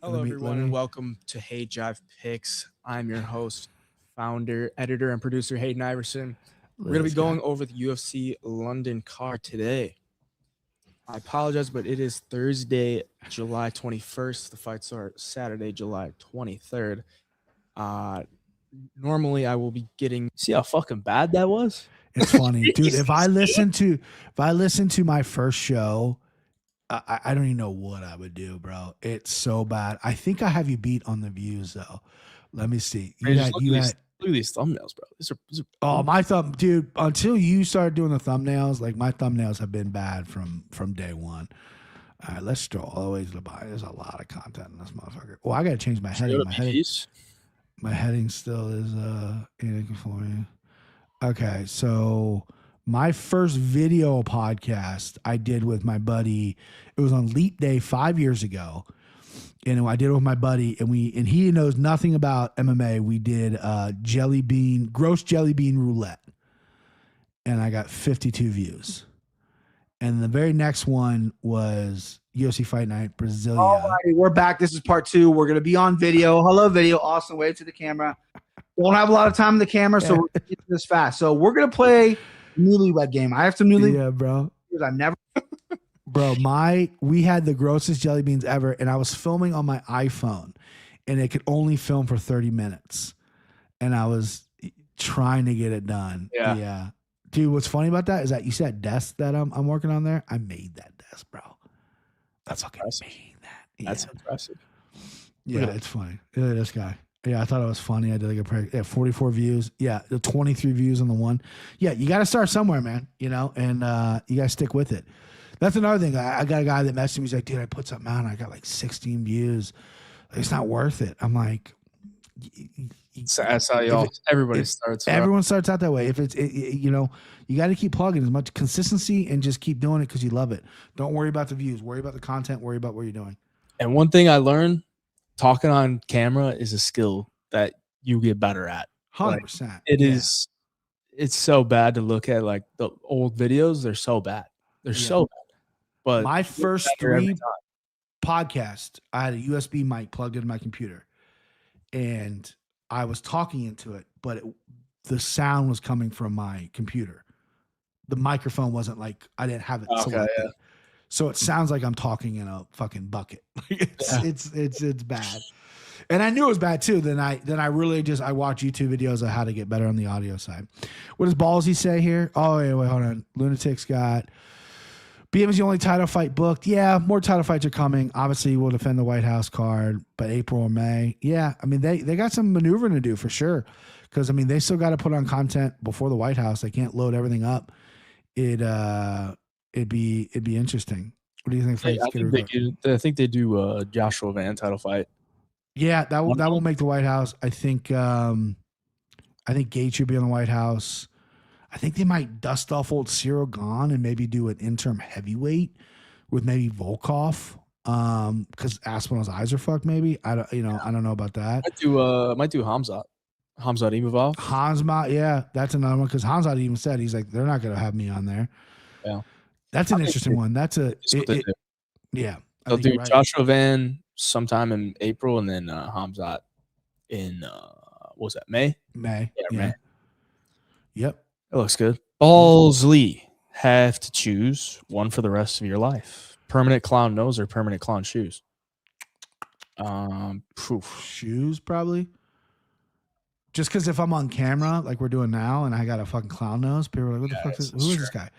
Hello, everyone, and welcome to Hey Jive Picks. I'm your host, founder, editor, and producer, Hayden Iverson. We're going to be going over the UFC London card today. I apologize, but it is Thursday, July 21st. The fights are Saturday, July 23rd. Normally, I will be getting... See how fucking bad that was? It's funny, dude. If I listen to my first show, I don't even know what I would do, bro. It's so bad. I think I have you beat on the views though. Let me see. Look at these thumbnails, bro. These are my thumb, dude. Until you started doing the thumbnails, like my thumbnails have been bad from day one. All right, let's stroll all the way to the bottom. There's a lot of content in this motherfucker. Oh, I gotta change my heading. My heading still is inconforming. Okay, so my first video podcast I did with my buddy, it was on Leap Day 5 years ago. And I did it with my buddy, and he knows nothing about MMA. We did gross jelly bean roulette. And I got 52 views. And the very next one was UFC Fight Night Brasilia. Alrighty, we're back. This is part 2. We're going to be on video. Hello, video. Awesome. Wave to the camera. Don't have a lot of time in the camera, so we're going to get this fast. So we're going to play newlywed game. I have some newlywed. Yeah, bro. I've never. Bro, we had the grossest jelly beans ever, and I was filming on my iPhone, and it could only film for 30 minutes. And I was trying to get it done. Yeah. Dude, what's funny about that is that you see that desk that I'm working on there? I made that desk, bro. That's fucking made that. Yeah. That's impressive. Yeah, it's funny. Look at this guy. Yeah, I thought it was funny. I did like a prank. Yeah, 44 views. Yeah, the 23 views on the one. Yeah, you got to start somewhere, man. And you got to stick with it. That's another thing. I got a guy that messaged me. He's like, dude, I put something out and I got like 16 views. It's not worth it. I'm like, that's how everybody starts. Everyone starts out that way. If it's, you got to keep plugging as much consistency and just keep doing it because you love it. Don't worry about the views. Worry about the content. Worry about what you're doing. And one thing I learned, talking on camera is a skill that you get better at. 100%. Like, it's so bad to look at like the old videos. They're so bad. They're so bad. But my first 3 podcasts, I had a USB mic plugged into my computer, and I was talking into it, but the sound was coming from my computer. The microphone wasn't like I didn't have it selected. Yeah. So it sounds like I'm talking in a fucking bucket. It's bad. And I knew it was bad too. Then I really I watch YouTube videos of how to get better on the audio side. What does Ballsy say here? Oh, wait, hold on. Lunatic's got BM's the only title fight booked. Yeah, more title fights are coming. Obviously, we'll defend the White House card, but April or May. Yeah, I mean, they got some maneuvering to do for sure. Because, I mean, they still got to put on content before the White House. They can't load everything up. It'd be interesting. What do you think? I think they do a Joshua Van title fight. Yeah, that will make the White House. I think Gates should be on the White House. I think they might dust off old Cyril Gahn and maybe do an interim heavyweight with maybe Volkov. Because Aspinall's eyes are fucked. Maybe I don't know about that. Might do Hamzat Imavov. Hamzat, yeah, that's another one because Hamzat even said he's like they're not gonna have me on there. Yeah, that's an interesting one. That's yeah. They'll do Joshua Van sometime in April and then Hamzat in what was that, May? May. Yeah, May. Yep. It looks good. Ballsly. Have to choose one for the rest of your life. Permanent clown nose or permanent clown shoes? Shoes, probably. Just because if I'm on camera, like we're doing now, and I got a fucking clown nose, people are like, what the fuck who is this guy?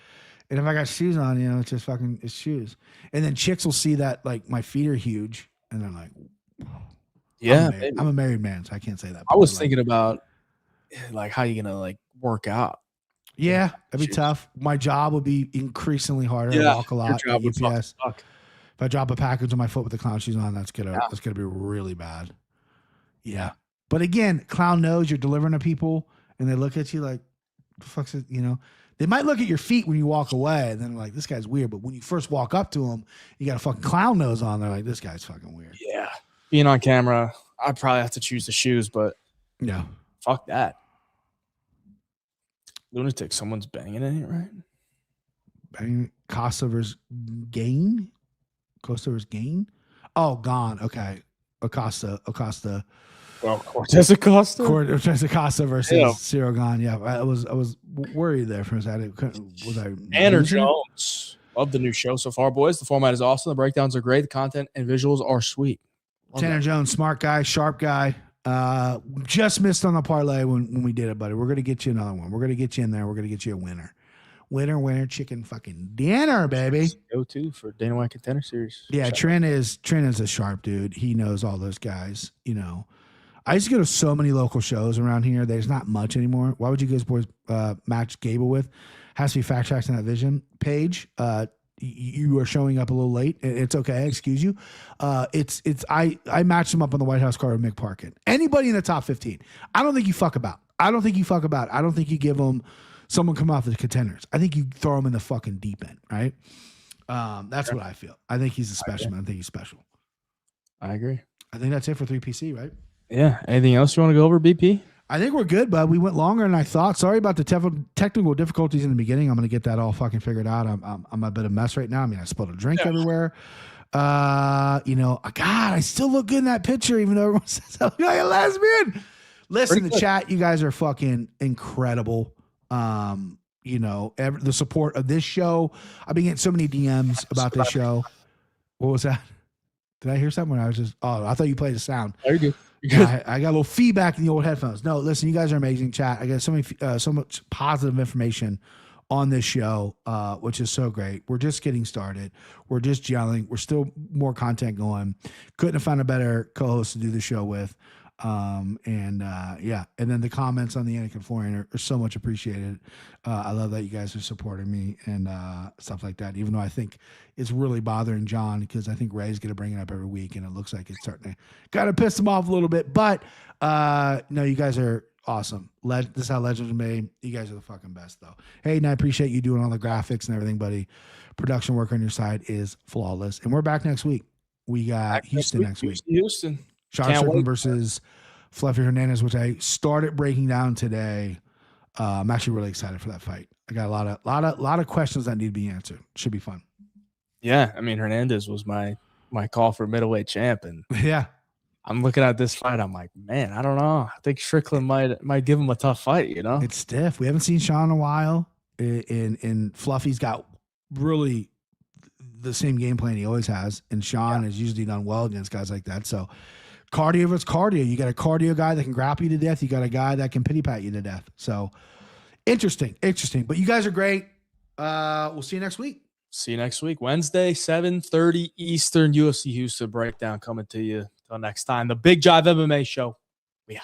And if I got shoes on, it's just fucking, it's shoes. And then chicks will see that, like, my feet are huge, and they're like, yeah, I'm a married man, so I can't say that. I was thinking about, like, how you going to, like, work out. Yeah, that'd be tough. My job would be increasingly harder. I walk a lot. Your job would UPS. If I drop a package on my foot with the clown shoes on, that's gonna be really bad. Yeah, but again, clown nose. You're delivering to people, and they look at you like, "The fuck's it?" They might look at your feet when you walk away, and then like, "This guy's weird." But when you first walk up to them, you got a fucking clown nose on. They're like, "This guy's fucking weird." Yeah, being on camera, I'd probably have to choose the shoes, but yeah, fuck that. Lunatic, someone's banging in it, right? Banging Costa versus Gain. Oh, gone. Okay, Acosta. Well, Cortez Acosta. Cortez Acosta versus Cyril Gahn. Yeah, I was worried there for a second. Tanner Jones. Love the new show so far, boys. The format is awesome. The breakdowns are great. The content and visuals are sweet. Tanner Jones, smart guy, sharp guy. Just missed on the parlay when we did it, buddy. We're gonna get you another one. We're gonna get you in there. We're gonna get you a winner. Winner, chicken fucking dinner, baby. Go to for Dana White Contender Series. Yeah, Trent is a sharp dude. He knows all those guys. I used to go to so many local shows around here. There's not much anymore. Why would you guys boys match Gable with? Has to be fact checks on that vision page. You are showing up a little late. It's okay. Excuse you. I matched him up on the White House card with Mick Parkin. Anybody in the top 15. I don't think you fuck about. I don't think you give them someone come off the contenders. I think you throw them in the fucking deep end, right? That's what I feel. I think he's a specimen. I think he's special. I agree. I think that's it for 3PC, right? Yeah. Anything else you want to go over, BP? I think we're good, bud. We went longer than I thought. Sorry about the technical difficulties in the beginning. I'm going to get that all fucking figured out. I'm a bit of a mess right now. I mean, I spilled a drink everywhere. God, I still look good in that picture, even though everyone says I look like a lesbian. Listen, the chat, you guys are fucking incredible. The support of this show. I've been getting so many DMs about this show. What was that? Did I hear something? I thought you played the sound. There you go. Yeah, I got a little feedback in the old headphones. No, listen, you guys are amazing, chat. I got so much positive information on this show, which is so great. We're just getting started. We're just gelling. We're still more content going. Couldn't have found a better co-host to do the show with. And then the comments on the Anakin Florian are so much appreciated. I love that you guys are supporting me and stuff like that, even though I think it's really bothering John because I think Ray's going to bring it up every week and it looks like it's starting to kind of piss him off a little bit. But no, you guys are awesome. This is how legends are made. You guys are the fucking best, though. Hey, and I appreciate you doing all the graphics and everything, buddy. Production work on your side is flawless. And we're back next week. We got Houston next week. Houston. Sean Strickland versus Fluffy Hernandez, which I started breaking down today. I'm actually really excited for that fight. I got a lot of questions that need to be answered. Should be fun. Yeah, I mean Hernandez was my call for middleweight champ, and yeah, I'm looking at this fight. I'm like, man, I don't know. I think Strickland might give him a tough fight. It's stiff. We haven't seen Sean in a while. And Fluffy's got really the same game plan he always has, and Sean has usually done well against guys like that. So. Cardio versus cardio. You got a cardio guy that can grapple you to death. You got a guy that can pity pat you to death. So interesting. But you guys are great. We'll see you next week. See you next week. Wednesday, 7:30 Eastern, UFC Houston breakdown coming to you. Till next time, the Big Jive MMA Show. We out.